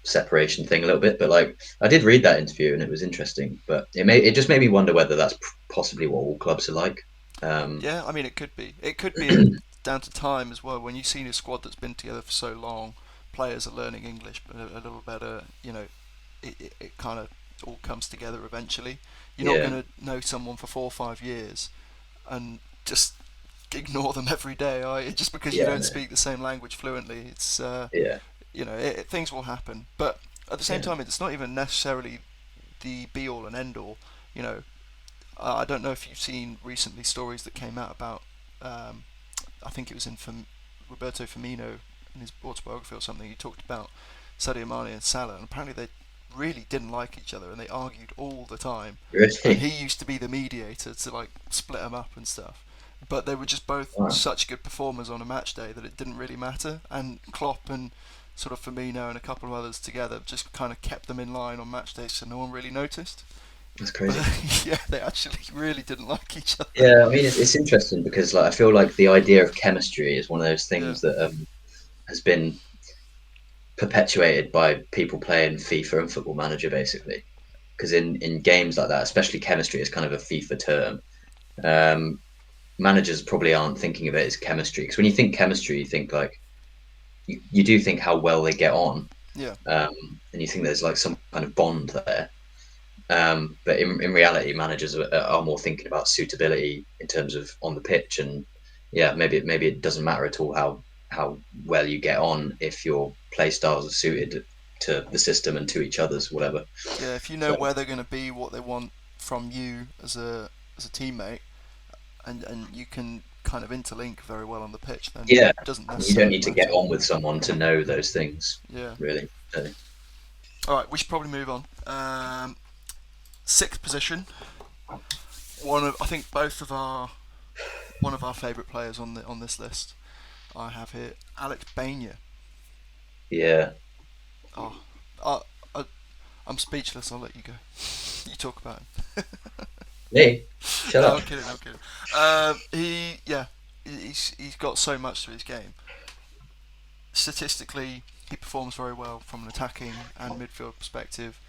B: separation thing a little bit. But like, I did read that interview, and it was interesting. But it just made me wonder whether that's possibly what all clubs are like. Um,
A: yeah. I mean, it could be. It could be down to time as well. When you've seen a squad that's been together for so long, players are learning English a little better. You know, it kind of all comes together eventually. You're not
B: yeah,
A: going to know someone for 4 or 5 years and just ignore them every day, are you? Just because you
B: yeah,
A: don't
B: no,
A: speak the same language fluently. It's
B: yeah,
A: things will happen. But at the same
B: yeah,
A: time, it's not even necessarily the be all and end all. You know, I don't know if you've seen recently stories that came out about. Um, I think it was in Roberto Firmino in his autobiography or something. He talked about Sadio Mane and Salah, and apparently they really didn't like each other and they argued all the time. And
B: really.
A: he used to be the mediator to like split them up and stuff. But they were just both
B: Wow,
A: such good performers on a match day that it didn't really matter. And Klopp and sort of Firmino and a couple of others together just kind of kept them in line on match days, so no one really noticed.
B: that's
A: But
B: crazy.
A: yeah, they actually really didn't like each other.
B: Yeah, I mean, it's interesting because like I feel like the idea of chemistry is one of those
A: Yeah,
B: things that has been perpetuated by people playing FIFA and Football Manager, basically. Because in games like that, especially chemistry, is kind of a FIFA term. Um, Managers probably aren't thinking of it as chemistry because when you think chemistry, you think like you do think how well they get on,
A: yeah,
B: um, and you think there's like some kind of bond there. But in reality, managers are more thinking about suitability in terms of on the pitch, and yeah, maybe it doesn't matter at all how well you get on if your play styles are suited to the system and to each other's, whatever.
A: yeah. If you know
B: So
A: where they're going to be, what they want from you as a teammate, and you can kind of interlink very well on the pitch, then
B: yeah,
A: it doesn't
B: you don't
A: necessarily
B: need to get
A: matter.
B: on with someone to know those things,
A: Yeah.
B: really. So,
A: All right, we should probably move on. Sixth position. I think both of our one of our favourite players on this list. I have here Alex Baina.
B: yeah,
A: Oh, I, I, I'm speechless. I'll let you go. You talk about him.
B: me, shut
A: No,
B: up.
A: I'm kidding. I'm kidding. He's got so much to his game. Statistically, he performs very well from an attacking and midfield perspective.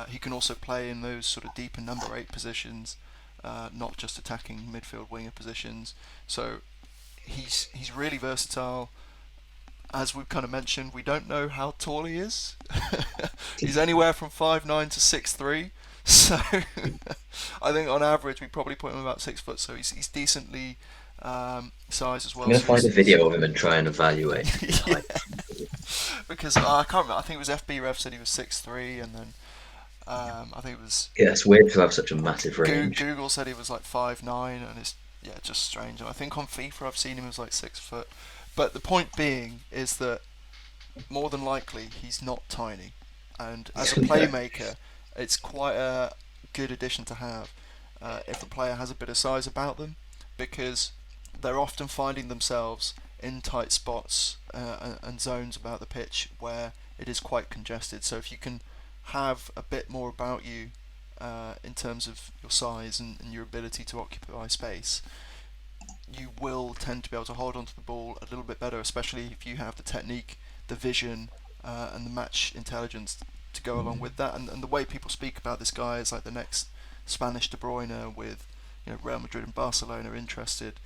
A: He can also play in those sort of deeper number eight positions, not just attacking midfield winger positions. So he's really versatile. As we've kind of mentioned, we don't know how tall he is. He's anywhere from 5'9" to 6'3". So I think on average we probably put him about 6 foot. So he's decently sized as
B: I'm
A: well.
B: gonna
A: So
B: find a video of him and try and evaluate his
A: yeah,
B: height.
A: because I can't remember. I think it was FB Rev said he was 6'3", and then I think it was
B: Yeah, it's weird to have such a massive range.
A: Google said he was like 5'9", and it's yeah just strange. And I think on FIFA I've seen him as like 6 foot. But the point being is that more than likely he's not tiny, and as a
B: No.
A: playmaker, it's quite a good addition to have if a player has a bit of size about them, because they're often finding themselves in tight spots and zones about the pitch where it is quite congested. So if you can have a bit more about you in terms of your size and your ability to occupy space, you will tend to be able to hold onto the ball a little bit better, especially if you have the technique, the vision, and the match intelligence to go along with that. And the way people speak about this guy is like the next Spanish De Bruyne, with Real Madrid and Barcelona interested.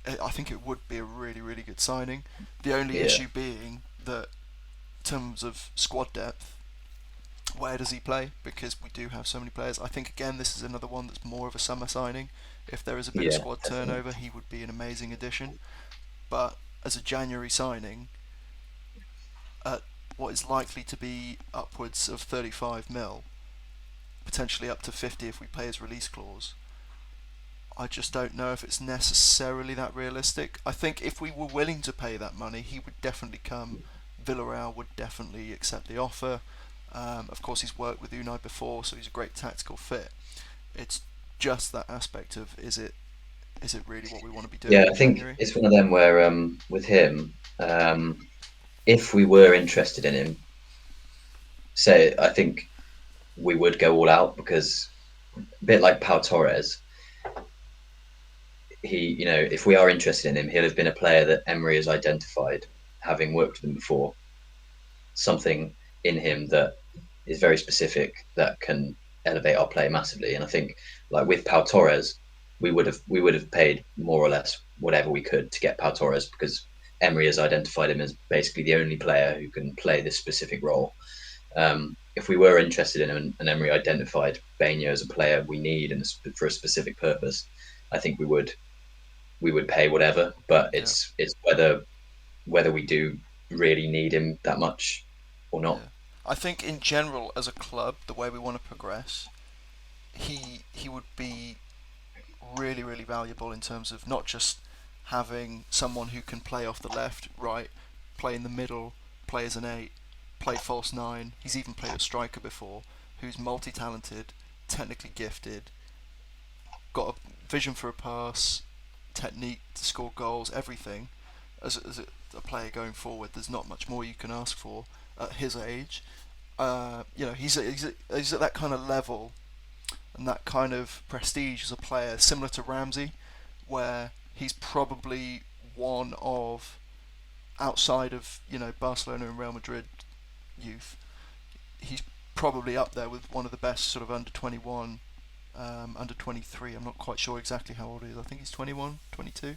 A: I think it would be a really, really good signing. The only
B: Yeah,
A: issue being that in terms of squad depth, where does he play? Because we do have so many players. I think again this is another one that's more of a summer signing. If there is a bit of
B: yeah,
A: squad
B: definitely.
A: turnover, he would be an amazing addition. But as a January signing, at what is likely to be upwards of 35 mil, potentially up to 50 if we pay his release clause, I just don't know if it's necessarily that realistic. I think if we were willing to pay that money, he would definitely come. Villarreal would definitely accept the offer. Of course, he's worked with Unai before, so he's a great tactical fit. It's just that aspect of is it really what we want to be doing
B: Yeah,
A: in
B: I think
A: January?
B: it's one of them where with him, if we were interested in him, say I think we would go all out because a bit like Pau Torres, if we are interested in him, he'll have been a player that Emery has identified, having worked with him before, something in him that is very specific that can elevate our play massively. And I think, like with Pau Torres, we would have paid more or less whatever we could to get Pau Torres because Emery has identified him as basically the only player who can play this specific role. If we were interested in him and Emery identified Bainho as a player we need and for a specific purpose, I think we would pay whatever. But
A: Yeah,
B: it's whether we do really need him that much or not.
A: yeah. I think in general, as a club, the way we want to progress, he would be really, really valuable in terms of not just having someone who can play off the left, right, play in the middle, play as an eight, play false nine. He's even played a striker before, who's multi-talented, technically gifted, got a vision for a pass, technique to score goals, everything. As a player going forward, there's not much more you can ask for at his age. He's at that kind of level and that kind of prestige as a player, similar to Ramsey, where he's probably one of, outside of Barcelona and Real Madrid youth, he's probably up there with one of the best sort of under 21, under 23. I'm not quite sure exactly how old he is. I think he's 21, 22.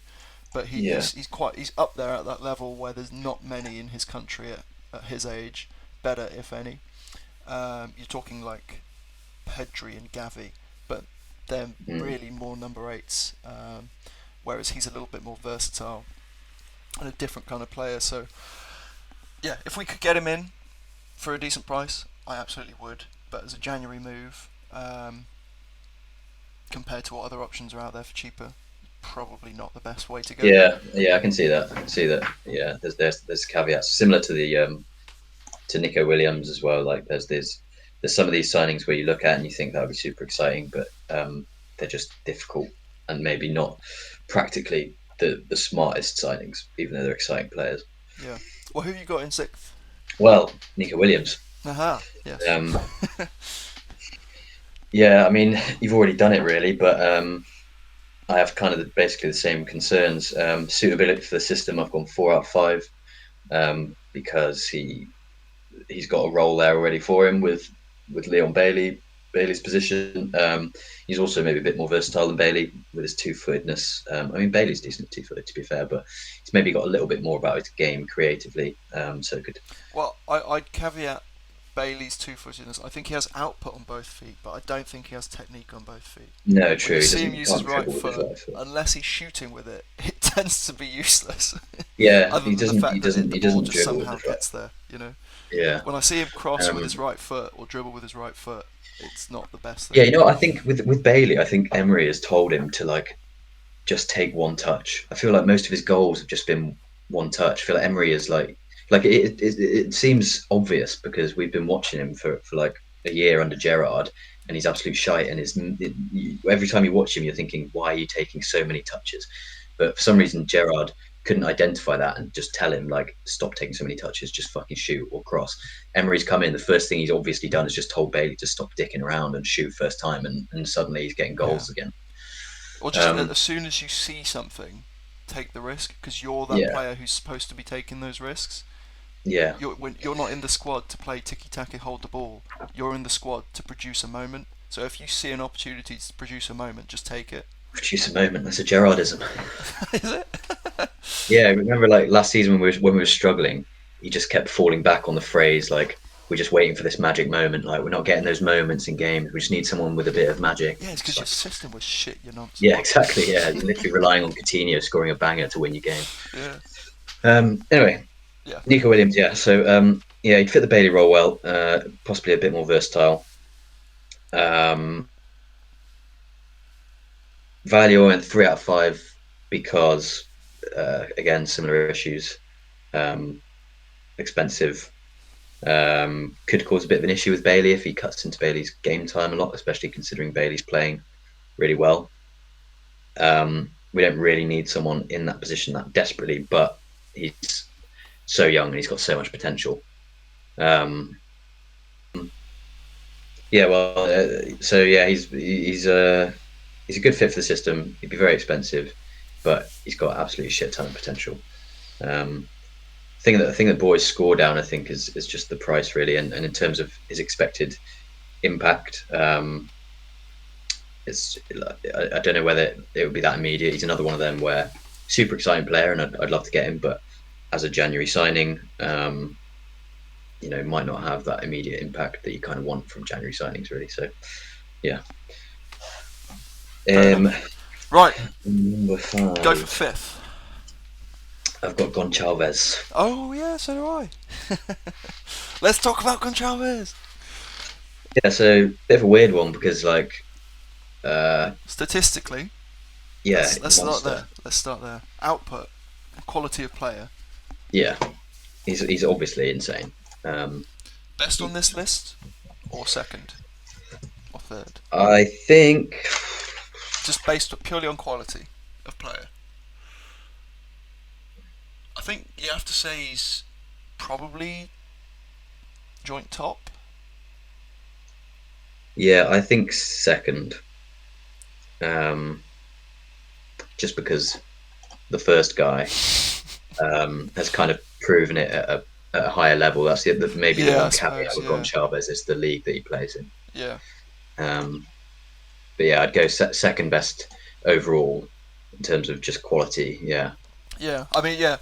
A: But
B: Yeah,
A: he's up there at that level where there's not many in his country at his age, better if any. You're talking like Pedri and Gavi, but they're
B: mm.
A: really more number eights, whereas he's a little bit more versatile and a different kind of player. So yeah, if we could get him in for a decent price, I absolutely would. But as a January move, compared to what other options are out there for cheaper, probably not the best way to go.
B: yeah. I can see that. I can see that. Yeah, there's caveats similar to the to Nico Williams as well. Like there's some of these signings where you look at and you think that would be super exciting, but they're just difficult and maybe not practically the smartest signings, even though they're exciting players.
A: Yeah. Well, who have you got in sixth?
B: Well, Nico Williams.
A: Aha. Yes.
B: Um, yeah, I mean you've already done it really, but I have kind of basically the same concerns. Suitability for the system, I've gone 4 out of 5 because he's got a role there already for him with Leon Bailey's position. He's also maybe a bit more versatile than Bailey with his two-footedness. I mean, Bailey's decent two-footed to be fair, but he's maybe got a little bit more about his game creatively. So good.
A: Well, I'd caveat Bailey's two-footedness. I think he has output on both feet, but I don't think he has technique on both feet.
B: No,
A: When
B: true.
A: you
B: He
A: see him
B: doesn't
A: use his
B: can't
A: right
B: dribble with his
A: foot,
B: right foot.
A: unless he's shooting with it, it tends to be useless.
B: Yeah,
A: Other
B: he
A: than the
B: doesn't. He
A: fact that
B: doesn't.
A: the
B: He
A: ball
B: doesn't
A: just
B: dribble with
A: somehow
B: his right.
A: gets there.
B: Yeah.
A: When I see him cross with his
B: Um,
A: right foot or dribble with his right foot, it's not the best
B: yeah.
A: thing.
B: I think with Bailey, I think Emery has told him to like just take one touch. I feel like most of his goals have just been one touch. I feel like Emery is like it seems obvious because we've been watching him for like a year under Gerrard, and he's absolute shite. And every time you watch him, you're thinking, why are you taking so many touches? But for some reason, Gerrard. couldn't identify that and just tell him like stop taking so many touches, just fucking shoot or cross. Emery's come in. The first thing he's obviously done is just told Bailey to stop dicking around and shoot first time, and suddenly he's getting
A: Yeah.
B: goals again.
A: Or just
B: Um,
A: as soon as you see something, take the risk because you're that
B: yeah,
A: player who's supposed to be taking those risks.
B: yeah,
A: You're not in the squad to play tiki taka, hold the ball. You're in the squad to produce a moment. So if you see an opportunity to produce a moment, just take it.
B: produce a moment. That's a Gerrardism.
A: Is it?
B: Yeah, I remember like last season when we were struggling, he just kept falling back on the phrase like we're just waiting for this magic moment. Like we're not getting those moments in games. We just need someone with a bit of magic.
A: Yeah, it's
B: It's
A: because your
B: like,
A: system was shit. You nonce.
B: yeah, exactly. Yeah, you're literally relying on Coutinho scoring a banger to win your game.
A: Yeah.
B: Anyway,
A: Yeah.
B: Nico Williams. Yeah, so yeah, he'd fit the Bailey role well. Possibly a bit more versatile. Um, Value I went 3 out of 5 because again similar issues. Um, Expensive. Could cause a bit of an issue with Bailey if he cuts into Bailey's game time a lot, especially considering Bailey's playing really well. We don't really need someone in that position that desperately, but he's so young and he's got so much potential. Um, yeah, well, so yeah, he's a good fit for the system. He'd be very expensive, but he's got absolutely shit ton of potential. Um, thing that boys score down, I think, is just the price really, and in terms of his expected impact, it's I don't know whether it would be that immediate. He's another one of them where super exciting player, and I'd love to get him, but as a January signing, might not have that immediate impact that you kind of want from January signings, really. So, yeah.
A: Fair
B: Um,
A: enough. Right.
B: Number
A: Go for
B: 5,
A: fifth.
B: I've got Goncalves.
A: Oh yeah, so do I. Let's talk about Gonçalves.
B: Yeah, so bit of a weird one because uh,
A: Statistically,
B: yeah,
A: let's start
B: monster.
A: there. Let's start there. Output, quality of player.
B: Yeah, he's obviously insane. Um,
A: Best on this list, or second, or third?
B: I think,
A: Just based purely on quality of player. I think you have to say he's probably joint top.
B: yeah, I think second. Um, just because the first guy has kind of proven it at a higher level. That's maybe the
A: Yeah, I
B: one caveat
A: suppose.
B: with
A: Yeah,
B: Goncalves is the league that he plays in.
A: yeah,
B: Um, but yeah, I'd go second best overall in terms of just quality. Yeah,
A: yeah. I mean, yeah.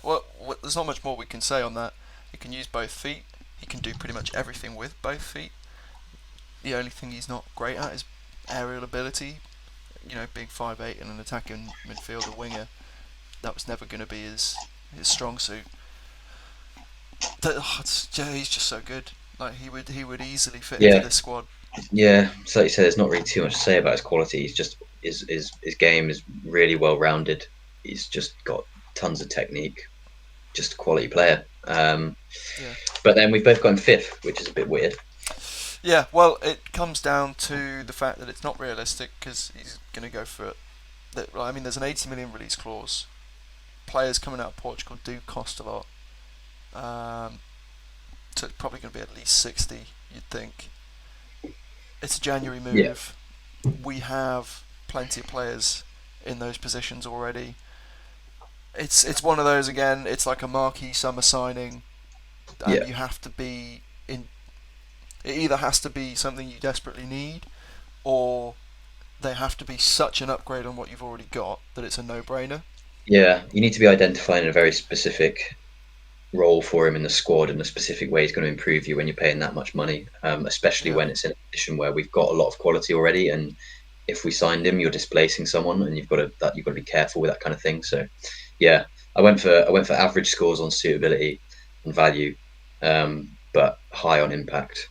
A: There's not much more we can say on that. He can use both feet. He can do pretty much everything with both feet. The only thing he's not great at is aerial ability. You know, being 5'8" and an attacking midfielder winger, that was never going to be his strong suit. He's just so good. Like he would easily fit into
B: yeah,
A: this squad.
B: yeah. So like you said, there's not really too much to say about his quality. He's just his game is really well rounded. He's just got tons of technique. Just a quality player.
A: Yeah.
B: But then we've both got him fifth, which is a bit weird.
A: Yeah. Well, it comes down to the fact that it's not realistic because he's going to go for it. I mean, there's an 80 million release clause. Players coming out of Portugal do cost a lot. So it's probably going to be at least 60, you'd think. It's a January
B: Yeah,
A: move. We have plenty of players in those positions already. It's one of those again. It's like a marquee summer signing, and
B: yeah,
A: you have to be in. It either has to be something you desperately need, or they have to be such an upgrade on what you've already got that it's a no-brainer.
B: yeah. You need to be identifying a very specific role for him in the squad and a specific way he's going to improve you when you're paying that much money, especially
A: Yeah,
B: when it's in a position where we've got a lot of quality already. And if we signed him, you're displacing someone, and you've got to be careful with that kind of thing. So, yeah, I went for average scores on suitability and value, but high on impact.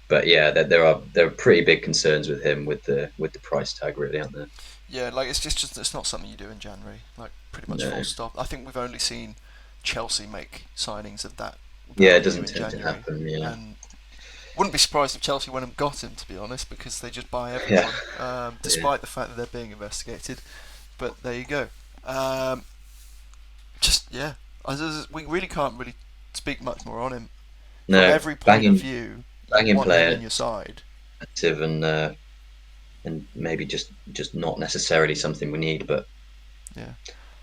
B: But yeah, there are pretty big concerns with him with the price tag, really, aren't there?
A: yeah. Like it's not something you do in January. Like pretty much full
B: No.
A: stop. I think we've only seen Chelsea make signings of that
B: Yeah, it
A: value
B: doesn't
A: in
B: tend to
A: January,
B: happen. Yeah,
A: and wouldn't be surprised if Chelsea went and got him, to be honest, because they just buy
B: yeah,
A: everyone,
B: yeah.
A: despite the fact that they're being investigated. But there you go. Um, just yeah, we really can't really speak much more on him. From
B: No,
A: every point of
B: banging
A: view, you
B: banging
A: want him in
B: player,
A: your side.
B: active and maybe just not necessarily something we need, but
A: Yeah.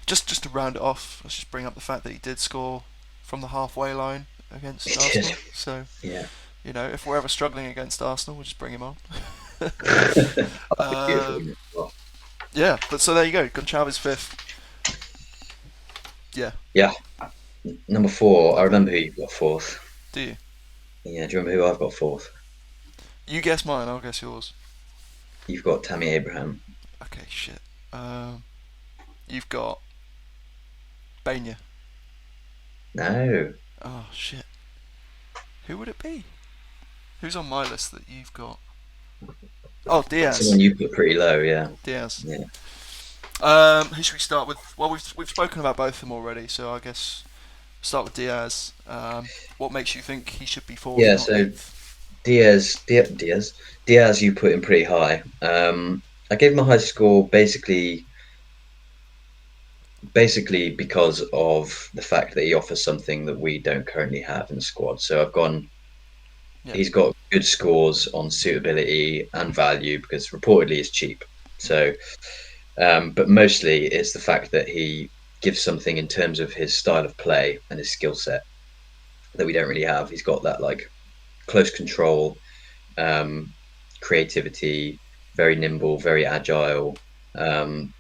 A: Just to round it off, let's just bring up the fact that he did score from the halfway line against
B: he did.
A: Arsenal. So
B: Yeah.
A: if we're ever struggling against Arsenal, we'll just bring him on.
B: That'd be beautiful,
A: um,
B: wouldn't it? Well,
A: yeah, but so there you go. Gonçalves fifth. Yeah,
B: yeah. Number four, I
A: lovely.
B: remember who you've got fourth.
A: Do you?
B: Yeah, do you remember who I've got fourth?
A: You guess mine. I'll guess yours.
B: You've got Tammy Abraham.
A: Okay, shit. You've got Banya.
B: No.
A: Oh shit. Who would it be? Who's on my list that you've got? Oh,
B: Someone
A: Diaz.
B: you put pretty low, yeah.
A: Diaz.
B: Yeah.
A: Who should we start with? Well, we've spoken about both of them already, so I guess start with Diaz. What makes you think he should be fourth
B: Yeah,
A: and not
B: so
A: eighth?
B: Diaz, you put him pretty high. I gave him a high score basically because of the fact that he offers something that we don't currently have in the squad. So I've gone.
A: Yeah,
B: He's got good scores on suitability and value because reportedly he's cheap.
A: yeah,
B: So, but mostly it's the fact that he gives something in terms of his style of play and his skill set that we don't really have. He's got that like close control, um, creativity, very nimble, very agile, um,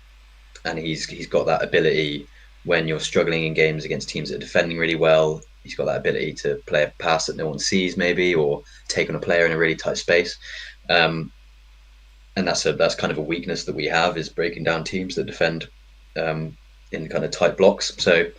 B: and he's got that ability when you're struggling in games against teams that are defending really well. He's got that ability to play a pass that no one sees, maybe, or take on a player in a really tight space. Um, and that's kind of a weakness that we have is breaking down teams that defend um, in kind of tight blocks. So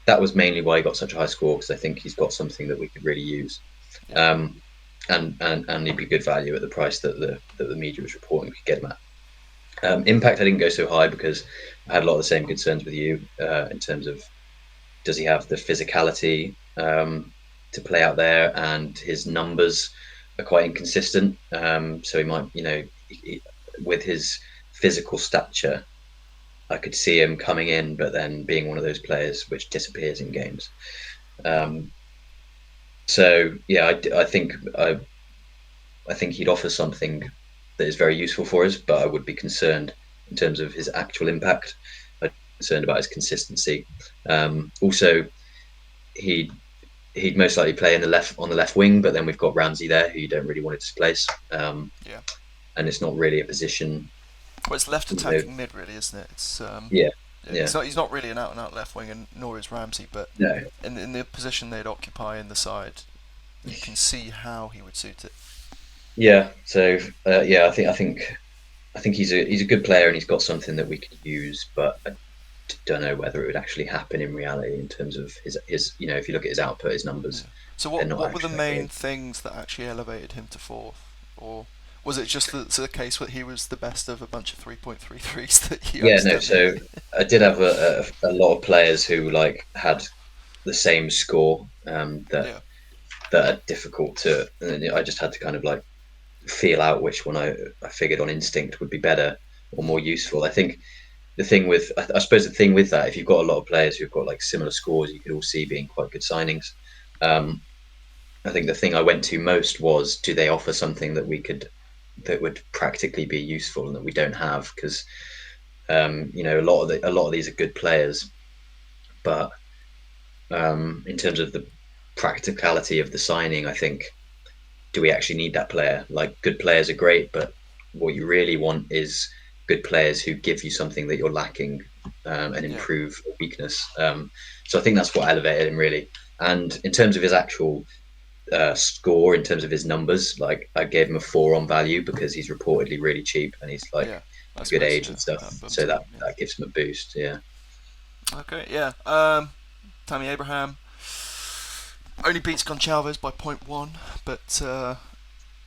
B: that was mainly why he got such a high score because I think he's got something that we could really use.
A: yeah,
B: Um, and he'd be good value at the price that the media was reporting we could get him at. Impact, I didn't go so high because I had a lot of the same concerns with you in terms of does he have the physicality to play out there, and his numbers are quite inconsistent. So he might, with his physical stature, I could see him coming in, but then being one of those players which disappears in games. Um, so yeah, I think he'd offer something that is very useful for us, but I would be concerned in terms of his actual impact. I'm concerned about his consistency. Also, he he'd most likely play in the left on the left wing, but then we've got Ramsey there, who you don't really want to displace,
A: yeah.
B: and it's not really a position.
A: Well, it's left
B: You know,
A: attacking mid, really, isn't it? It's
B: yeah,
A: yeah,
B: yeah,
A: he's not really an out and out left wing, and nor is Ramsey. But
B: no,
A: in the position they'd occupy in the side, you can see how he would suit it.
B: yeah. So yeah, I think he's a good player and he's got something that we could use, but I don't know whether it would actually happen in reality in terms of his if you look at his output, his
A: Yeah.
B: numbers,
A: So
B: they're not
A: what were the
B: actually that
A: main
B: great.
A: things that actually elevated him to fourth, or was it just the case that he was the best of a bunch of 3.33s that you
B: Yeah, no.
A: accidentally?
B: So I did have a lot of players who like had the same score
A: Yeah,
B: that are difficult to. And I just had to kind of like feel out which one I figured on instinct would be better or
A: mm,
B: more useful. I think the thing with I suppose the thing with that, if you've got a lot of players who've got like similar scores, you could all see being quite good signings. Um, I think the thing I went to most was do they offer something that would practically be useful and that we don't have because a lot of these are good players, but in terms of the practicality of the signing, I think do we actually need that player? Like good players are great, but what you really want is good players who give you something that you're lacking and
A: yeah,
B: improve a weakness. So I think that's what elevated him really. And in terms of his actual score, in terms of his numbers, like I gave him a 4 on value because he's reportedly really cheap and he's like
A: yeah. I
B: a good
A: suppose
B: age
A: yeah,
B: and stuff.
A: that bumps
B: So
A: it
B: that
A: up. Yeah.
B: that gives him a boost. Yeah,
A: Okay, yeah. Tammy Abraham only beats Goncalves by point 0.1, but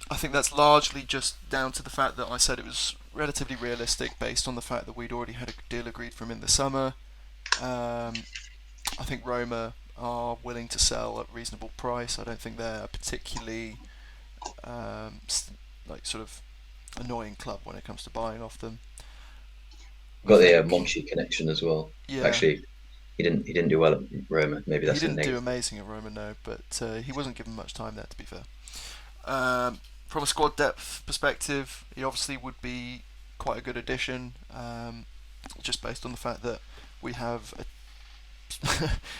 A: I think that's largely just down to the fact that I said it was relatively realistic based on the fact that we'd already had a deal agreed from in the summer. Um, I think Roma are willing to sell at reasonable price. I don't think they're a particularly like sort of annoying club when it comes to buying off them. I
B: got the
A: think
B: Monchi connection as well.
A: yeah,
B: Actually, He didn't do well at Roma. Maybe
A: He
B: that's a
A: didn't do
B: negative.
A: amazing at Roma, no, but he wasn't given much time there, to be fair. From a squad depth perspective, he obviously would be quite a good addition, just based on the fact that we have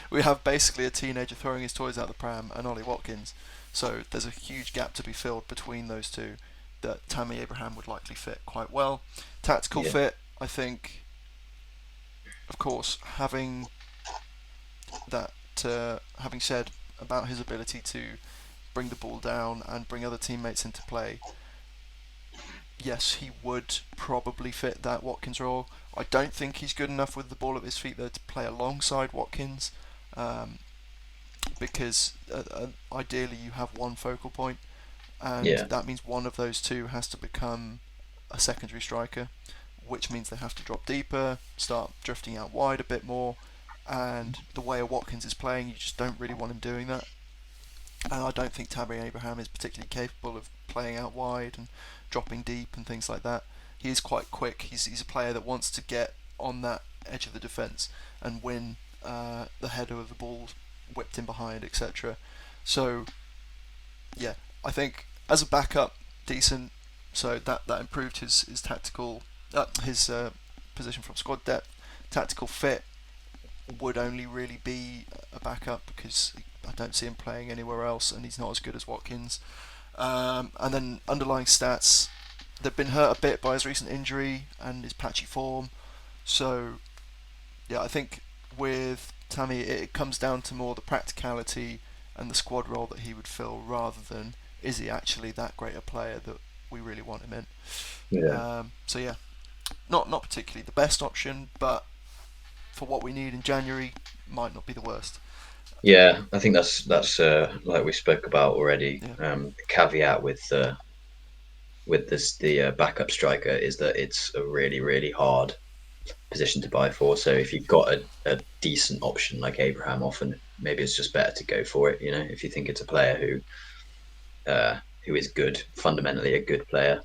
A: we have basically a teenager throwing his toys out the pram and Ollie Watkins. So there's a huge gap to be filled between those two that Tammy Abraham would likely fit quite well. Tactical
B: Yeah,
A: fit, I think, of course, that having said about his ability to bring the ball down and bring other teammates into play, yes, he would probably fit that Watkins role. I don't think he's good enough with the ball at his feet though to play alongside Watkins, um, because ideally you have one focal point, and
B: yeah,
A: that means one of those two has to become a secondary striker, which means they have to drop deeper, start drifting out wide a bit more, and the way a Watkins is playing, you just don't really want him doing that. And I don't think Tabby Abraham is particularly capable of playing out wide and dropping deep and things like that. He is quite quick. He's a player that wants to get on that edge of the defence and win the header of the ball whipped in behind, etc. So yeah, I think as a backup, decent. So that improved his tactical his position from squad depth. Tactical fit would only really be a backup because I don't see him playing anywhere else, and he's not as good as Watkins. And then underlying stats, they've been hurt a bit by his recent injury and his patchy form. So yeah, I think with Tammy, it comes down to more the practicality and the squad role that he would fill, rather than is he actually that great a player that we really want him in.
B: yeah,
A: So yeah, not particularly the best option, but for what we need in January, might not be the worst.
B: yeah. I think that's like we spoke about already.
A: Yeah,
B: The caveat with this the backup striker is that it's a really hard position to buy for. So if you've got a decent option like Abraham, often maybe it's just better to go for it. You know, if you think it's a player who is good, fundamentally a good player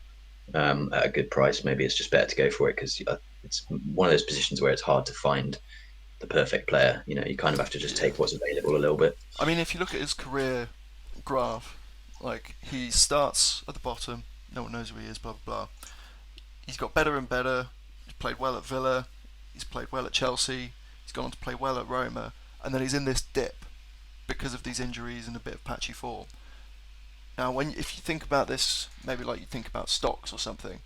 B: at a good price, maybe it's just better to go for it because it's one of those positions where it's hard to find the perfect player. You know, you kind of have to just
A: yeah.
B: take what's available a little bit.
A: I mean, if you look at his career graph, like he starts at the bottom, no one knows who he is, blah blah blah. He's got better and better. He's played well at Villa. He's played well at Chelsea. He's gone on to play well at Roma, and then he's in this dip because of these injuries and a bit of patchy form. Now, if you think about this, maybe like you think about stocks or something.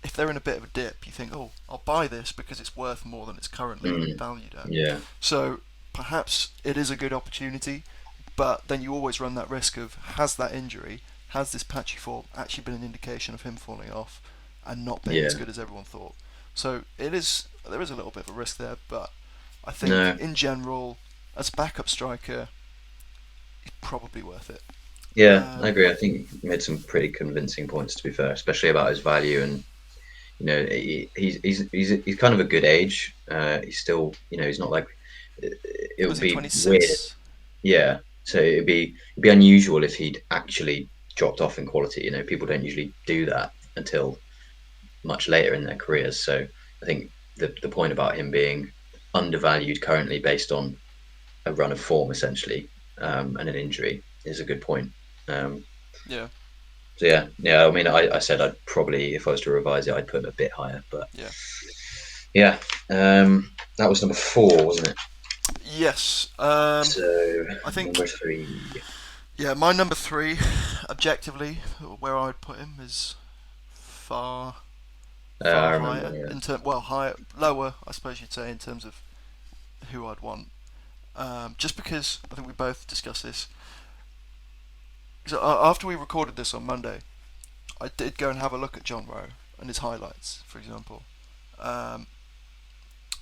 A: If they're in a bit of a dip, you think, oh, I'll buy this because it's worth more than it's currently
B: Mm,
A: valued at.
B: yeah,
A: So perhaps it is a good opportunity, but then you always run that risk of has that injury, has this patchy form actually been an indication of him falling off and not being as
B: yeah,
A: good as everyone thought? So there is a little bit of a risk there, but I think
B: no,
A: in general, as a backup striker, he's probably worth it.
B: yeah, I
A: Um,
B: agree. I think you made some pretty convincing points to be fair, especially about his value and you know he's kind of a good age. He's still he's not like it
A: was
B: would
A: he
B: be weird.
A: 26?
B: Yeah, so it'd be unusual if he'd actually dropped off in quality. You know, people don't usually do that until much later in their careers. So I think the point about him being undervalued currently based on a run of form essentially and an injury is a good point. Um,
A: Yeah,
B: so yeah. I mean, I said I'd probably if I was to revise it, I'd put him a bit higher, but
A: yeah.
B: yeah, that was number four, wasn't it?
A: Yes.
B: So
A: I think
B: number three.
A: yeah, my number three, objectively, where I would put him is far
B: I
A: far
B: remember.
A: higher
B: Yeah.
A: in well higher lower I suppose you'd say in terms of who I'd want. Just because I think we both discussed this. So after we recorded this on Monday, I did go and have a look at John Rowe and his highlights, for example. Um,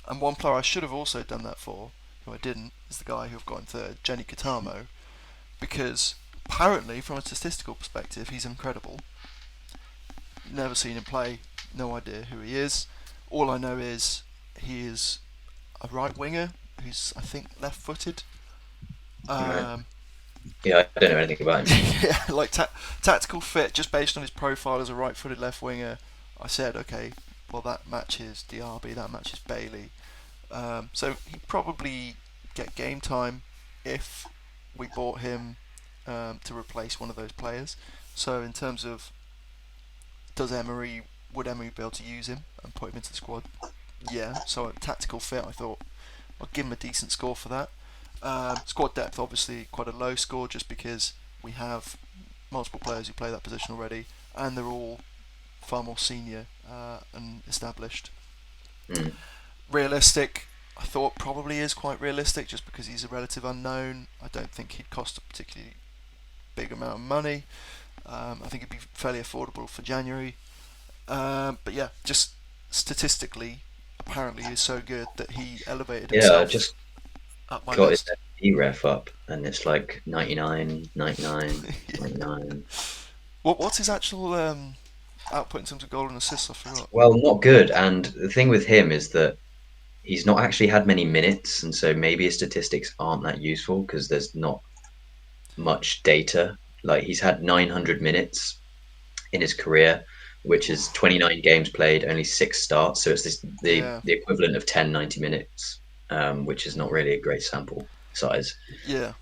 A: and one player I should have also done that for, who I didn't, is the guy who I've got in third, Jenny Katamo, because apparently, from a statistical perspective, he's incredible. Never seen him play, no idea who he is. All I know is he is a right winger who's, I think, left footed.
B: Right.
A: Um,
B: Yeah, I don't know anything about him.
A: yeah, like tactical fit, just based on his profile as a right footed left winger, I said, okay, well, that matches Diaby, that matches Bailey. So he'd probably get game time if we bought him to replace one of those players. So in terms of would Emery be able to use him and put him into the squad? Yeah. So a tactical fit, I thought I'll give him a decent score for that. Squad depth, obviously, quite a low score just because we have multiple players who play that position already, and they're all far more senior and established.
B: Mm.
A: Realistic, I thought probably is quite realistic just because he's a relative unknown. I don't think he'd cost a particularly big amount of money. I think it'd be fairly affordable for January. But yeah, just statistically, apparently is so good that he elevated
B: Yeah, I
A: himself
B: just
A: up my
B: got his
A: list.
B: ref up, and it's like 99, 99, 99.
A: What's his actual output in terms of goal and assists? I forgot.
B: Well, not good. And the thing with him is that he's not actually had many minutes, and so maybe his statistics aren't that useful because there's not much data. Like he's had 900 minutes in his career, which is 29 games played, only 6 starts. So it's
A: Yeah,
B: the equivalent of 10 90 minutes, which is not really a great sample size.
A: yeah.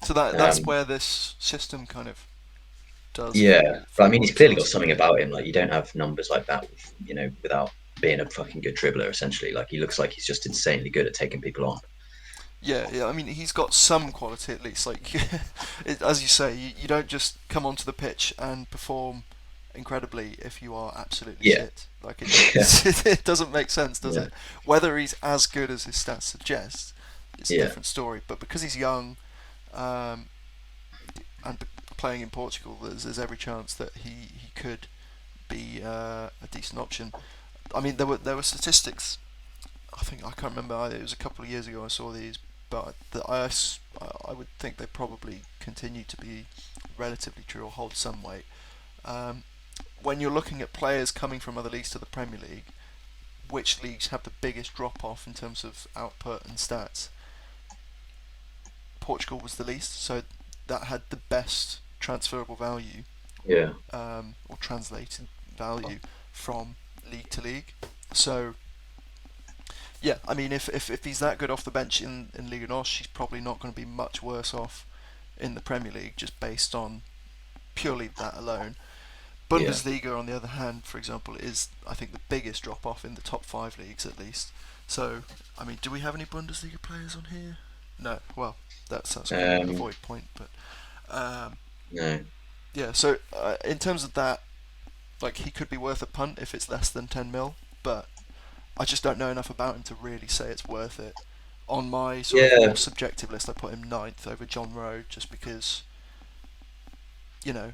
A: So that's
B: Um,
A: where this system kind of does
B: yeah, but I
A: fall
B: mean,
A: well
B: he's
A: into
B: clearly got
A: us.
B: something about him. Like you don't have numbers like that, without being a fucking good dribbler. Essentially, like he looks like he's just insanely good at taking people on.
A: Yeah, yeah. I mean, he's got some quality at least. Like, as you say, you don't just come onto the pitch and perform incredibly if you are absolutely
B: Yeah,
A: shit. Like,
B: yeah,
A: it doesn't make sense, does
B: yeah,
A: it? Whether he's as good as his stats suggest, it's a
B: yeah,
A: different story. But because he's young, um, and playing in Portugal, there's every chance that he could be a decent option. I mean, there were statistics. I think I can't remember. It was a couple of years ago I saw these, but I would think they probably continue to be relatively true or hold some weight. Um, when you're looking at players coming from other leagues to the Premier League, which leagues have the biggest drop off in terms of output and stats? Portugal was the least, so that had the best transferable value
B: yeah,
A: or translated value from league to league. So yeah, I mean, if he's that good off the bench in Liga NOS, he's probably not going to be much worse off in the Premier League just based on purely that alone.
B: yeah.
A: Bundesliga, on the other hand, for example, is I think the biggest drop off in the top five leagues at least. So, I mean, do we have any Bundesliga players on here? No. Well, that's kind of a
B: Um,
A: void point, but um,
B: no,
A: yeah. So in terms of that, like he could be worth a punt if it's less than 10 mil, but I just don't know enough about him to really say it's worth it. On my sort of more
B: yeah,
A: subjective list, I put him ninth over John Rowe just because, you know,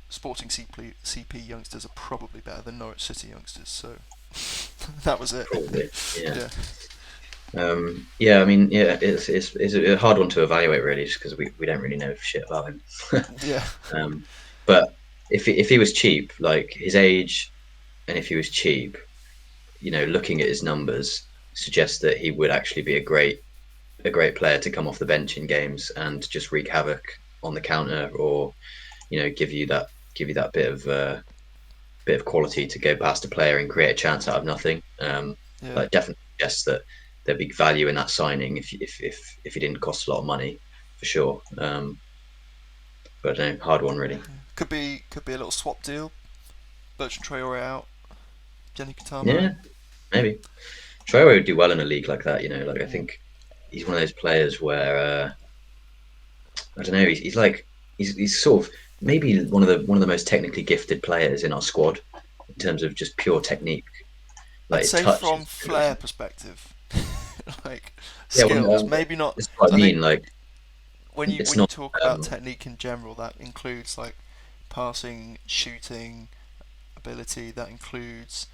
A: Sporting CP youngsters are probably better than Norwich City youngsters, so that was it.
B: probably. Yeah.
A: Yeah,
B: Yeah, I mean, yeah, it's a hard one to evaluate really, just because we don't really know shit about him.
A: yeah,
B: um, but if he was cheap, like his age, and if he was cheap, looking at his numbers suggests that he would actually be a great player to come off the bench in games and just wreak havoc on the counter, or give you that bit of quality to go past a player and create a chance out of nothing.
A: yeah.
B: Like definitely suggests that there'd be value in that signing if he didn't cost a lot of money for sure. But no, hard one really.
A: Could be a little swap deal. Bertrand Traore out, Jenny Katamo
B: Yeah,
A: in.
B: maybe Traore would do well in a league like that. Like I
A: Mm.
B: think he's one of those players where I don't know. He's like he's sort of maybe one of the most technically gifted players in our squad in terms of just pure technique. Like
A: I'd
B: his
A: say
B: touch
A: from
B: is
A: flair
B: brilliant.
A: perspective, like
B: Yeah, well,
A: skills, maybe not.
B: this is what I
A: I think
B: mean. Like
A: when you
B: it's
A: when you
B: not.
A: talk about technique in general, that includes like passing, shooting, ability. That includes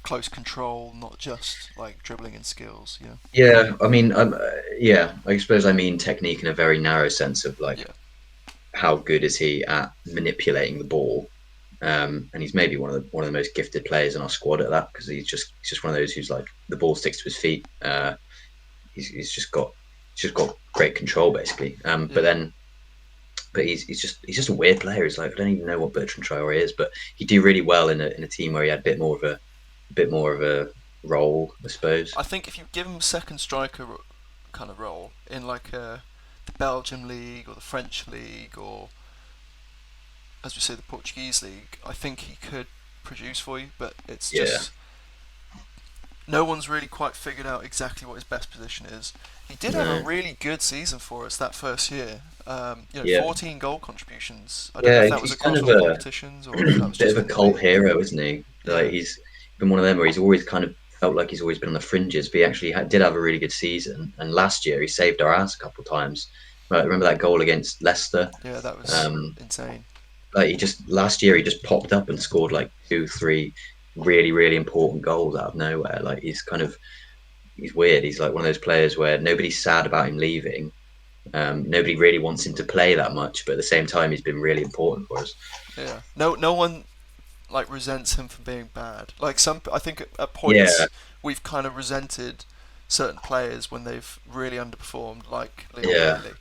A: close control, not just like dribbling and skills. Yeah,
B: Yeah, I mean, yeah, I suppose I mean technique in a very narrow sense of like
A: yeah,
B: how good is he at manipulating the ball. And he's maybe one of the most gifted players in our squad at that because he's just one of those who's like the ball sticks to his feet. He's just got great control basically. But
A: yeah,
B: then but he's just a weird player. He's like I don't even know what Bertrand Traore is, but he'd do really well in a team where he had a bit more of a role, I suppose.
A: I think if you give him a second striker kind of role in like the Belgian league or the French league or, as we say, the Portuguese league, I think he could produce for you. But it's
B: Yeah,
A: just no one's really quite figured out exactly what his best position is. He did have a
B: no,
A: really good season for us that first year.
B: yeah,
A: 14 goal contributions. I don't know
B: yeah.
A: if that was
B: He's kind
A: across
B: of
A: all
B: a
A: competitions or if that was
B: bit
A: just
B: of a
A: in the
B: cult
A: league.
B: hero, isn't he? Like
A: Yeah,
B: he's been one of them where he's always kind of felt like he's always been on the fringes, but he actually did have a really good season. And last year he saved our ass a couple of times. Right, remember that goal against Leicester?
A: yeah, that was
B: Um,
A: insane.
B: like he just last year he just popped up and scored like two, three really, really important goals out of nowhere. Like he's weird. He's like one of those players where nobody's sad about him leaving. Nobody really wants him to play that much, but at the same time, he's been really important for us.
A: Yeah, no one like resents him for being bad. Like I think at
B: Yeah,
A: points we've kind of resented certain players when they've really underperformed, like Leon
B: yeah,
A: Bailey,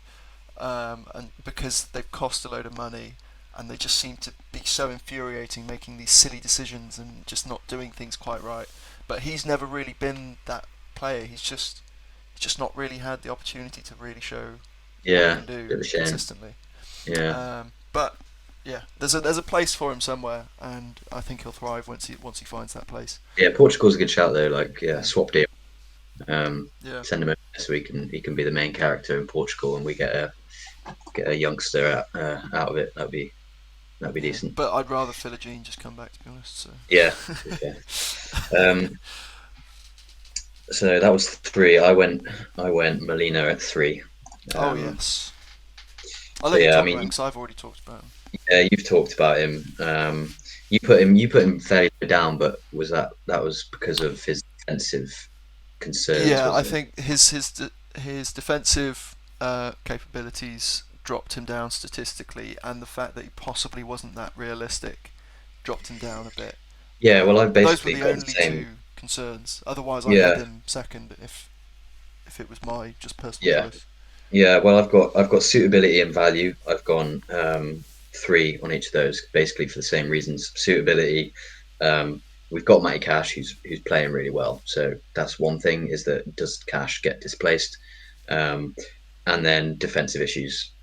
A: and because they've cost a load of money, and they just seem to be so infuriating, making these silly decisions and just not doing things quite right. But he's never really been that player. He's just not really had the opportunity to really show what he
B: yeah.
A: can do
B: Bit of a shame.
A: consistently.
B: Yeah,
A: But yeah, there's a place for him somewhere, and I think he'll thrive once he finds that place.
B: yeah. Portugal's a good shout though. Like, yeah,
A: Mm.
B: swap deal.
A: Yeah,
B: Send him over so he can be the main character in Portugal, and we get a youngster out of it. That'd be
A: yeah.
B: decent.
A: But I'd rather Philogene just come back, to be honest. So.
B: Yeah. Okay. Um, so that was three. I went Molina at three.
A: Oh
B: Um,
A: yes, I'll
B: so
A: let you
B: yeah, I
A: talk about him
B: mean,
A: because I've already talked about him.
B: yeah, you've talked about him. You put him fairly down, but that was because of his defensive concerns,
A: Yeah, I
B: wasn't it?
A: think his defensive capabilities dropped him down statistically, and the fact that he possibly wasn't that realistic dropped him down a bit.
B: Yeah, well, I've
A: But those were
B: basically
A: the
B: got the
A: only
B: same.
A: two concerns. Otherwise, I had
B: Yeah,
A: him second if it was my just personal
B: yeah,
A: choice.
B: yeah. Well, I've got suitability and value. I've gone three on each of those, basically for the same reasons. Suitability. Um, we've got Matty Cash, who's playing really well. So that's one thing: is that does Cash get displaced? Um, and then defensive issues.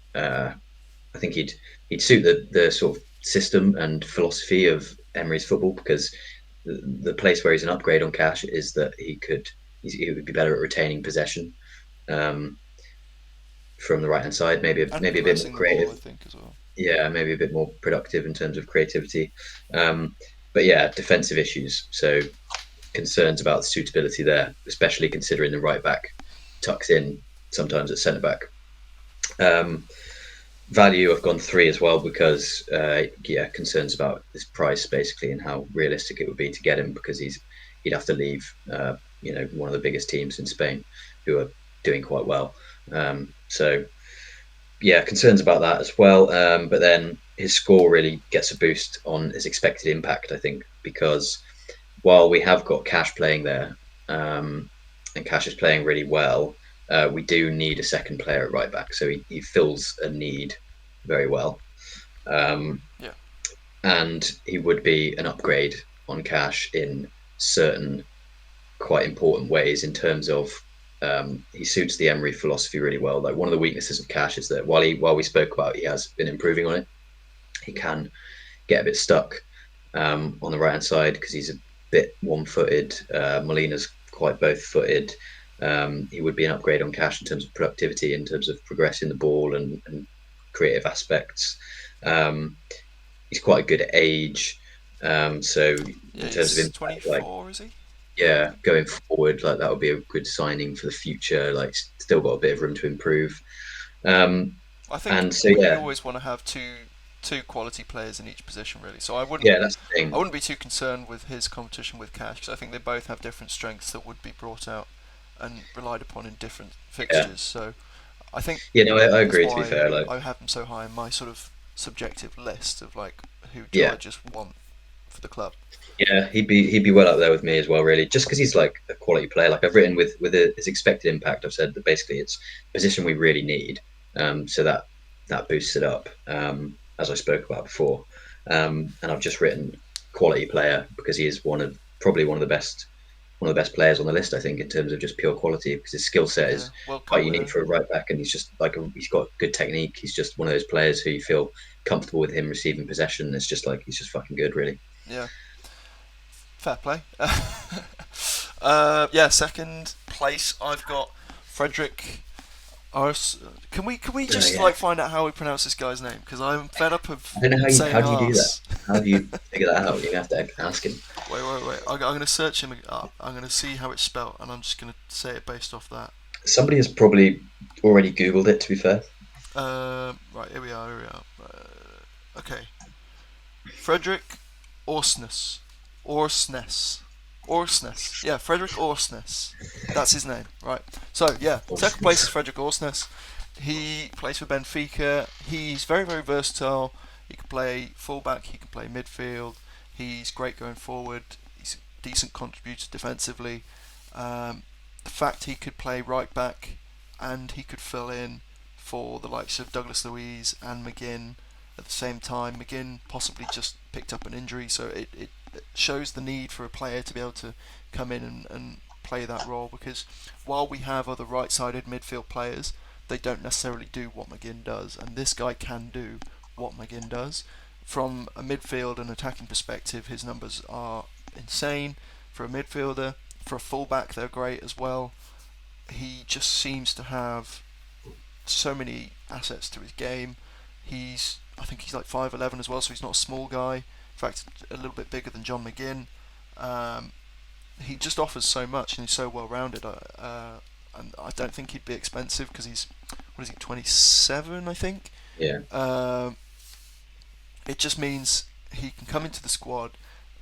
B: I think he'd suit the sort of system and philosophy of Emery's football because the place where he's an upgrade on Cash is that he would be better at retaining possession um, from the right hand side,
A: And
B: maybe a bit more
A: possessing the ball, I
B: creative.
A: think, as well.
B: Yeah, maybe a bit more productive in terms of creativity. Um, but yeah, defensive issues. So concerns about the suitability there, especially considering the right back tucks in sometimes at centre back. Um, Value, I've gone three as well because yeah, concerns about his price basically and how realistic it would be to get him because he'd have to leave one of the biggest teams in Spain who are doing quite well. So yeah, concerns about that as well. But then his score really gets a boost on his expected impact, I think, because while we have got Cash playing there, and Cash is playing really well, we do need a second player at right back. So he fills a need very well. Um,
A: Yeah,
B: and he would be an upgrade on Cash in certain quite important ways in terms of he suits the Emery philosophy really well. Like one of the weaknesses of Cash is that while we spoke about he has been improving on it, he can get a bit stuck on the right hand side because he's a bit one-footed. Molina's quite both-footed. He would be an upgrade on Cash in terms of productivity, in terms of progressing the ball and creative aspects. Um, he's quite good at age. So
A: yeah.
B: in terms of
A: He's
B: impact, like
A: 24, is he?
B: yeah, going forward, like that would be a good signing for the future. Like still got a bit of room to improve. Um,
A: I think
B: and so
A: we
B: yeah,
A: always want to have two quality players in each position, really. So
B: yeah, that's the
A: I
B: thing.
A: wouldn't be too concerned with his competition with Cash because I think they both have different strengths that would be brought out and relied upon in different
B: Yeah,
A: fixtures. So I think
B: yeah, no, I
A: that's
B: agree. To be
A: why
B: fair, like
A: I have them so high in my sort of subjective list of like who do I
B: yeah,
A: just want for the club.
B: yeah, he'd be well up there with me as well, really. Just because he's like a quality player. Like I've written with his expected impact, I've said that basically it's a position we really need. So that boosts it up, as I spoke about before. And I've just written quality player because he is probably one of the best one of the best players on the list, I think, in terms of just pure quality, because his skill set
A: Yeah,
B: is
A: World Cup
B: quite unique
A: winner.
B: for a right back, and he's just like he's got good technique. He's just one of those players who you feel comfortable with him receiving possession. It's just like he's just fucking good, really.
A: Yeah, fair play. Yeah, second place I've got Frederick Ars. Can we just
B: Yeah,
A: like find out how we pronounce this guy's name? Because I'm fed up of
B: I don't know
A: saying
B: how do you do that?
A: Ars.
B: How do you figure that out? You have to ask him.
A: Wait. I'm gonna search him up. I'm gonna see how it's spelled, and I'm just gonna say it based off that.
B: Somebody has probably already Googled it. To be fair,
A: Right, here we are. Okay, Frederick Orsnes. Orsnes. Orsnes. Yeah, Frederick Orsnes. That's his name, right? So, yeah, second place is Frederick Orsnes. He plays for Benfica. He's very, very versatile. He can play fullback, he can play midfield. He's great going forward. He's a decent contributor defensively. The fact he could play right back and he could fill in for the likes of Douglas Luiz and McGinn at the same time. McGinn possibly just picked up an injury, so it shows the need for a player to be able to come in and play that role, because while we have other right-sided midfield players, they don't necessarily do what McGinn does, and this guy can do what McGinn does. From a midfield and attacking perspective, his numbers are insane. For a midfielder, for a fullback, they're great as well. He just seems to have so many assets to his game. I think he's like 5'11" as well, so he's not a small guy. In fact, a little bit bigger than John McGinn. Um, he just offers so much, and he's so well rounded. And I don't think he'd be expensive because he's, what is he, 27, I think.
B: yeah,
A: Um, it just means he can come into the squad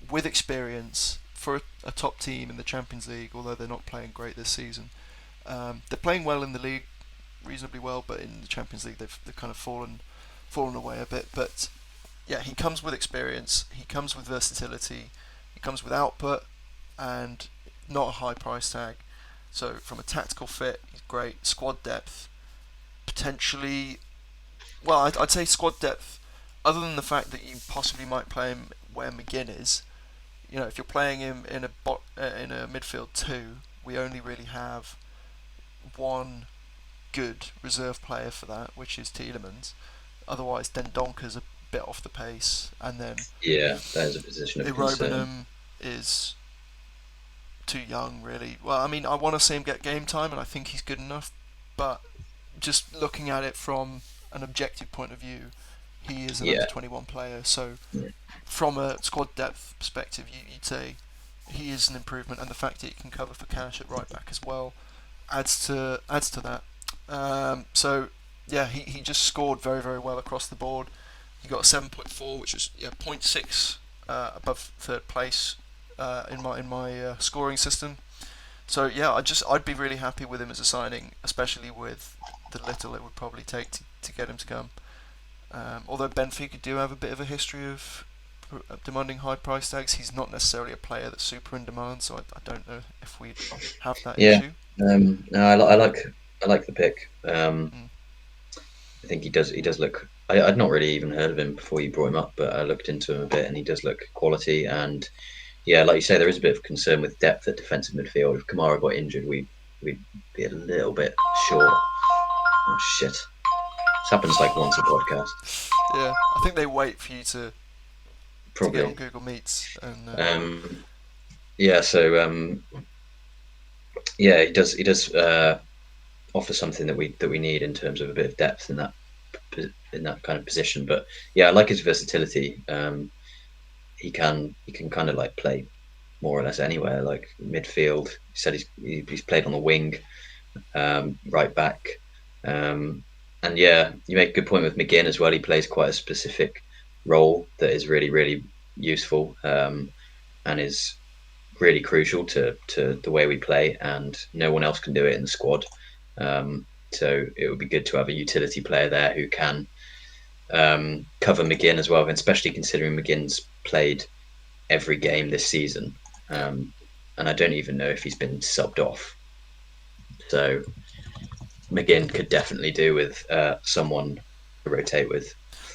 A: with experience for a top team in the Champions League, although they're not playing great this season. They're playing well in the league, reasonably well, but in the Champions League they've kind of fallen away a bit. But yeah, he comes with experience, he comes with versatility, he comes with output, and not a high price tag. So from a tactical fit, he's great. Squad depth, potentially. Well, I'd say squad depth. Other than the fact that you possibly might play him where McGinn is, if you're playing him in a midfield two, we only really have one good reserve player for that, which is Tielemans. Otherwise, Dendonker's a bit off the pace, and then
B: yeah, that is a position of concern.
A: Irobanum is too young, really. Well, I mean, I want to see him get game time, and I think he's good enough, but just looking at it from an objective point of view, he is an under
B: Yeah,
A: 21 player, so
B: yeah,
A: from a squad depth perspective, you'd say he is an improvement, and the fact that he can cover for Cash at right back as well adds to that. So yeah, he just scored very very well across the board. He got a 7.4, which is zero point 0.6 above third place in my scoring system. So yeah, I'd be really happy with him as a signing, especially with the little it would probably take to get him to come. Although Benfica do have a bit of a history of demanding high price tags, he's not necessarily a player that's super in demand, so I don't know if we'd have that
B: yeah.
A: issue.
B: No, I like the pick.
A: Mm.
B: I think he does look. I'd not really even heard of him before you brought him up, but I looked into him a bit, and he does look quality. And yeah, like you say, there is a bit of concern with depth at defensive midfield. If Kamara got injured, we'd be a little bit short. Oh shit! This happens like once a podcast,
A: Yeah, I think they wait for you to get on
B: probably.
A: Google Meets and
B: Um, yeah, so yeah, he does offer something that we need in terms of a bit of depth in that kind of position. But yeah, I like his versatility. He can kind of like play more or less anywhere, like midfield. He said he's played on the wing, right back, and yeah, you make a good point with McGinn as well. He plays quite a specific role that is really really useful, and is really crucial to the way we play, and no one else can do it in the squad. So it would be good to have a utility player there who can cover McGinn as well, and especially considering McGinn's played every game this season,
A: yeah,
B: and I don't even know if he's been subbed off. So McGinn could definitely do with someone to rotate with.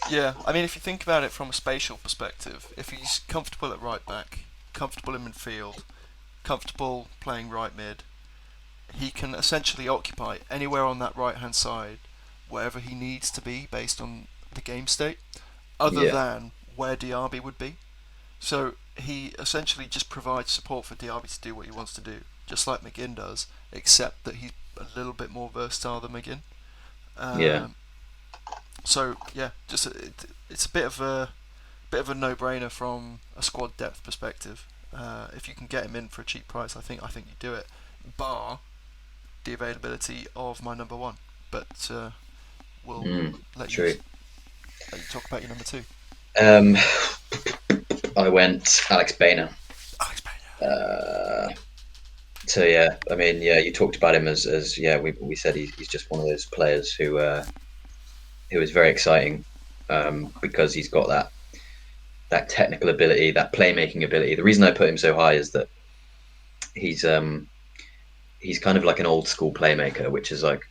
A: yeah. I mean, if you think about it from a spatial perspective, if he's comfortable at right back, comfortable in midfield, comfortable playing right mid. He can essentially occupy anywhere on that right hand side, wherever he needs to be based on the game state, other
B: Yeah,
A: than where Diaby would be. So he essentially just provides support for Diaby to do what he wants to do, just like McGinn does, except that he's a little bit more versatile than McGinn.
B: yeah,
A: Um, so yeah, it's a bit of a no-brainer from a squad depth perspective. If you can get him in for a cheap price, I think you do it. Bar the availability of my number one, but we'll let you
B: true.
A: let you talk about your number two.
B: Um, I went Alex Bainer.
A: Alex Pena.
B: Uh, so yeah, I mean, yeah, you talked about him as yeah, we said he's just one of those players who is very exciting because he's got that technical ability, that playmaking ability. The reason I put him so high is that he's um he's kind of like an old school playmaker, which is like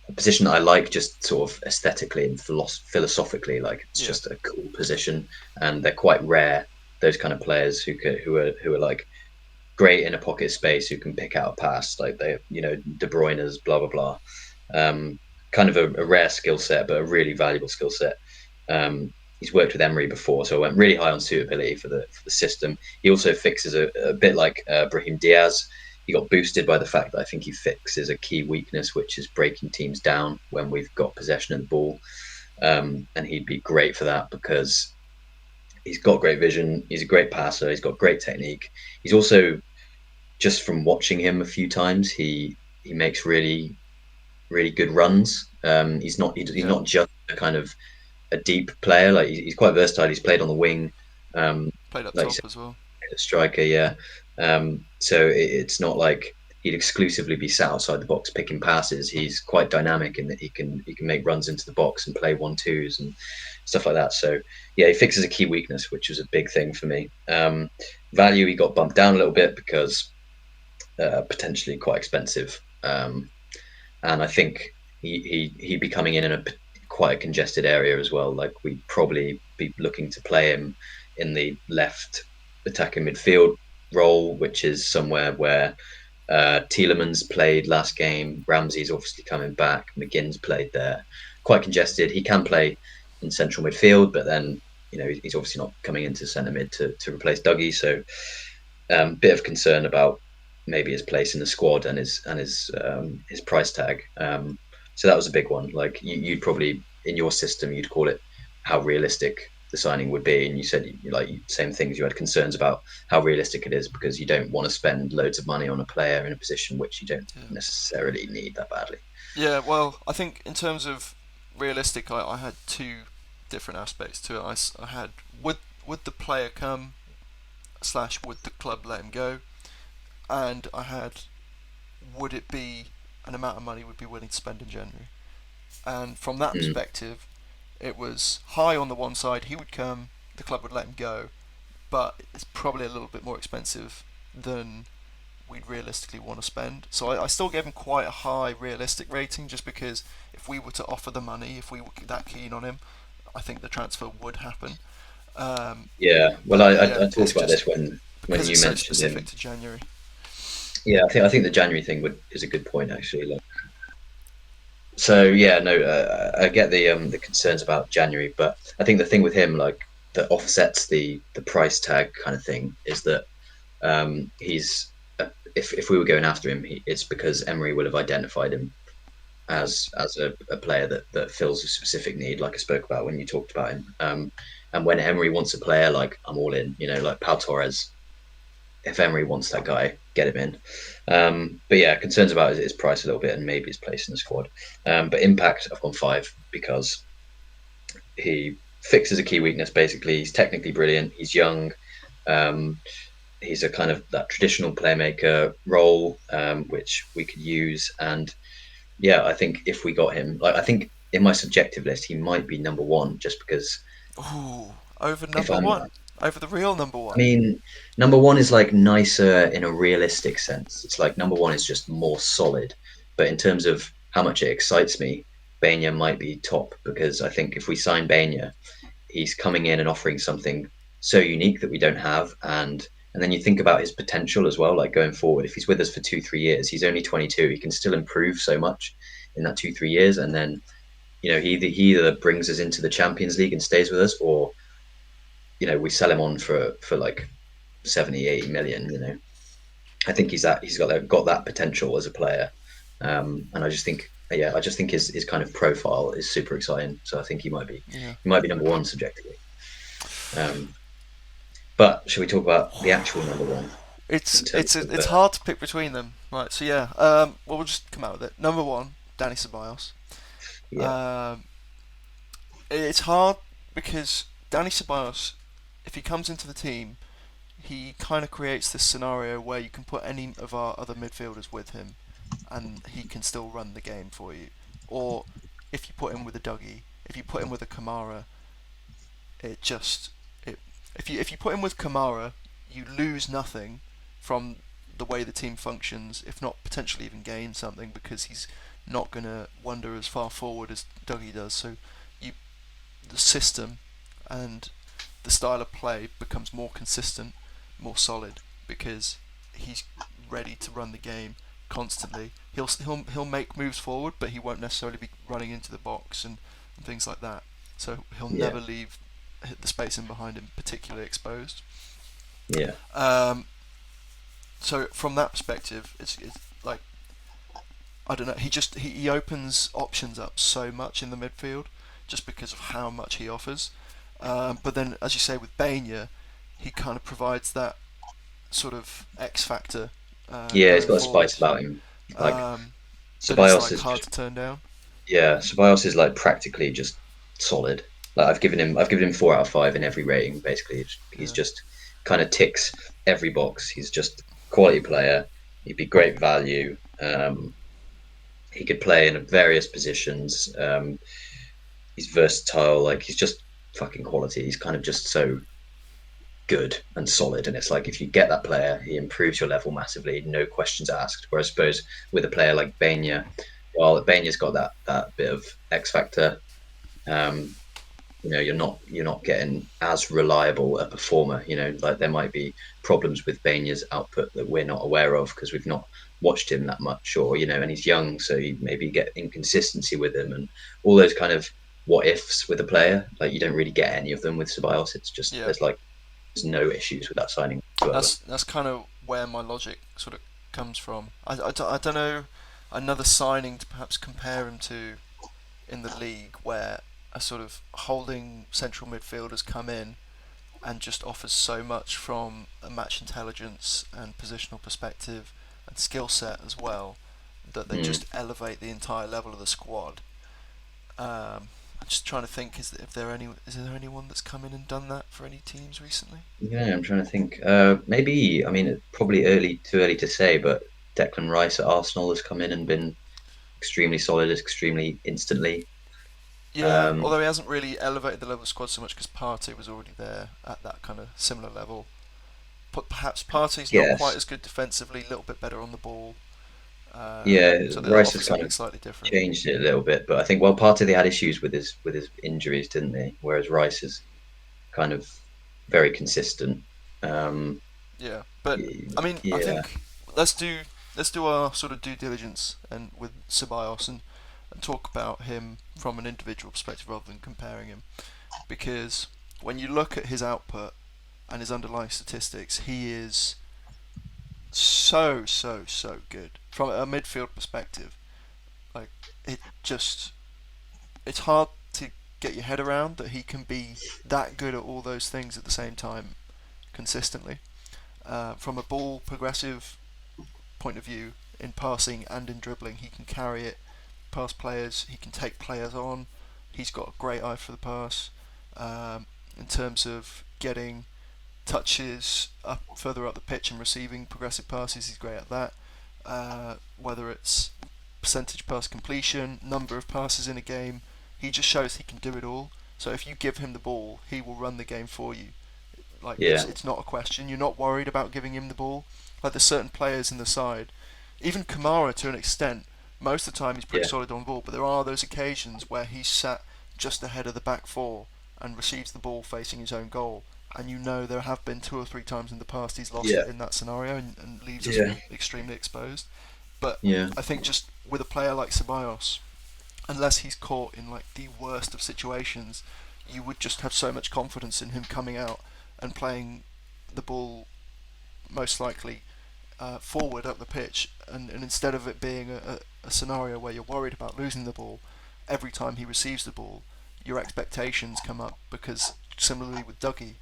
B: a position that I like just sort of aesthetically and philosophically. Like it's
A: Yeah,
B: just a cool position, and they're quite rare. Those kind of players who are like great in a pocket space, who can pick out a pass, like they, De Bruyne's, blah blah blah. Kind of a rare skill set, but a really valuable skill set. He's worked with Emery before, so I went really high on suitability for the system. He also fixes a bit like Brahim Diaz. He got boosted by the fact that I think he fixes a key weakness, which is breaking teams down when we've got possession of the ball. And he'd be great for that because he's got great vision. He's a great passer. He's got great technique. He's also, just from watching him a few times, he makes really good runs. He's
A: yeah.
B: not just a kind of a deep player. Like he's quite versatile. He's played on the wing, um,
A: Played up
B: like you
A: top
B: said,
A: as well.
B: a striker. Yeah. So it's not like he'd exclusively be sat outside the box picking passes. He's quite dynamic in that he can make runs into the box and play 1-2s and stuff like that. So yeah, he fixes a key weakness, which was a big thing for me. Value, he got bumped down a little bit because potentially quite expensive. And I think he'd be coming in a quite a congested area as well. Like we'd probably be looking to play him in the left attacking midfield role, which is somewhere where Tielemans played last game. Ramsey's obviously coming back. McGinn's played there. Quite congested. He can play in central midfield, but then he's obviously not coming into centre mid to replace Dougie. So bit of concern about maybe his place in the squad and his price tag. So that was a big one. Like you'd probably in your system you'd call it how realistic the signing would be, and you said like same things. You had concerns about how realistic it is because you don't want to spend loads of money on a player in a position which you don't
A: Yeah.
B: necessarily need that badly.
A: Yeah. Well, I think in terms of realistic, I had two different aspects to it. I had would the player come slash would the club let him go, and I had would it be an amount of money we'd be willing to spend in January. And from that
B: Mm.
A: perspective, it was high on the one side. He would come, the club would let him go, but it's probably a little bit more expensive than we'd realistically want to spend. So I still gave him quite a high realistic rating, just because if we were to offer the money, if we were that keen on him, I think the transfer would happen. Um,
B: Yeah. Well,
A: but
B: I
A: yeah,
B: talked
A: it's
B: about
A: just
B: this when
A: because
B: you
A: it's so
B: mentioned
A: specific
B: him.
A: to January.
B: Yeah, I think the January thing is a good point actually. Like, so yeah, no, I get the concerns about January, but I think the thing with him, like that offsets the price tag kind of thing, is that he's if we were going after him, it's because Emery will have identified him
A: Yeah,
B: as a player that fills a specific need, like I spoke about when you talked about him. And when Emery wants a player, like I'm all in, like Pau Torres. If Emery wants that guy, get him in. But yeah, concerns about his price a little bit and maybe his place in the squad. But impact, I've gone 5 because he fixes a key weakness. Basically, he's technically brilliant. He's young. Um, he's a kind of that traditional playmaker role, which we could use. And yeah, I think if we got him, like I think in my subjective list, he might be number one just because
A: ooh, over
B: if
A: number
B: I'm
A: one, over the real number
B: I
A: one.
B: mean, number one is like nicer in a realistic sense. It's like number one is just more solid. But in terms of how much it excites me, Benya might be top because I think if we sign Benya, he's coming in and offering something so unique that we don't have, and And then you think about his potential as well, like going forward. If he's with us for 2, 3 years, he's only 22. He can still improve so much in that 2, 3 years, and then he either brings us into the Champions League and stays with us, or we sell him on for like 70, 80 million. I think he's got that potential as a player, and I just think his kind of profile is super exciting. So I think he might be
A: Yeah.
B: he might be number one subjectively. Um, but should we talk about the actual number one
A: It's
B: in terms
A: it's
B: of
A: it's hard to pick between them, right? So yeah, well we'll just come out with it. Number one, Danny Ceballos.
B: yeah,
A: Um, it's hard because Danny Ceballos, if he comes into the team, he kind of creates this scenario where you can put any of our other midfielders with him, and he can still run the game for you. Or if you put him with a Dougie, if you put him with a Kamara, it just it if you put him with Kamara, you lose nothing from the way the team functions, if not potentially even gain something because he's not going to wander as far forward as Dougie does. So you the system and the style of play becomes more consistent, more solid because he's ready to run the game constantly. He'll make moves forward, but he won't necessarily be running into the box and things like that. So he'll
B: yeah,
A: never leave the space in behind him particularly exposed.
B: yeah,
A: Um, so from that perspective, it's like I don't know. He opens options up so much in the midfield just because of how much he offers. But then, as you say, with Bainia, he kind of provides that sort of X factor
B: yeah. He's
A: going
B: got a spice
A: forward
B: about him. Like
A: um, that is
B: Ceballos
A: like
B: is
A: hard
B: just
A: to turn down.
B: yeah. Ceballos is like practically just solid. Like I've given him 4 out of 5 in every rating. Basically, he's
A: Yeah,
B: just kind of ticks every box. He's just quality player. He'd be great value. He could play in various positions. He's versatile. Like he's just fucking quality. He's kind of just so good and solid. And it's like if you get that player, he improves your level massively, no questions asked. Whereas I suppose with a player like Bainia, well, Bainia's got that bit of X factor. Um, you're not getting as reliable a performer. Like there might be problems with Bainia's output that we're not aware of because we've not watched him that much, or and he's young, so you maybe get inconsistency with him and all those kind of what ifs with a player. Like you don't really get any of them with Ceballos. It's just
A: yeah.
B: there's no issues with that signing whatsoever.
A: That's kind of where my logic sort of comes from. I don't know another signing to perhaps compare him to in the league where a sort of holding central midfielders come in and just offers so much from a match intelligence and positional perspective and skill set as well that they
B: Mm.
A: just elevate the entire level of the squad. I'm just trying to think: is there anyone that's come in and done that for any teams recently?
B: Yeah, I'm trying to think. Maybe I mean it's probably too early to say, but Declan Rice at Arsenal has come in and been extremely solid, extremely instantly.
A: Yeah,
B: Um,
A: although he hasn't really elevated the level of the squad so much because Partey was already there at that kind of similar level. But perhaps Partey's not quite
B: yes,
A: as good defensively, a little bit better on the ball,
B: yeah,
A: so they'll
B: Rice
A: offer
B: has kind
A: something
B: of
A: slightly different.
B: changed it a little bit, but I think well, part of they had issues with his injuries, didn't they? Whereas Rice is kind of very consistent. Um,
A: Yeah, but I mean, I
B: yeah,
A: think let's do let's do our sort of due diligence and with Ceballos and talk about him from an individual perspective rather than comparing him, because when you look at his output and his underlying statistics, he is so good from a midfield perspective. Like it just it's hard to get your head around that he can be that good at all those things at the same time consistently. From a ball progressive point of view, in passing and in dribbling, he can carry it past players. He can take players on. He's got a great eye for the pass. In terms of getting touches up further up the pitch and receiving progressive passes, he's great at that. Whether it's percentage pass completion, number of passes in a game, he just shows he can do it all. So if you give him the ball, he will run the game for you. Like
B: yeah,
A: it's not a question. You're not worried about giving him the ball. Like there's certain players in the side, even Kamara to an extent. Most of the time he's pretty
B: yeah,
A: solid on ball, but there are those occasions where he's sat just ahead of the back four and receives the ball facing his own goal, and there have been 2 or 3 times in the past he's lost
B: Yeah,
A: it in that scenario, and leaves us
B: yeah,
A: extremely exposed. But
B: yeah,
A: I think just with a player like Ceballos, unless he's caught in like the worst of situations, you would just have so much confidence in him coming out and playing the ball most likely forward up the pitch, and instead of it being a scenario where you're worried about losing the ball every time he receives the ball, your expectations come up because similarly with Dougie,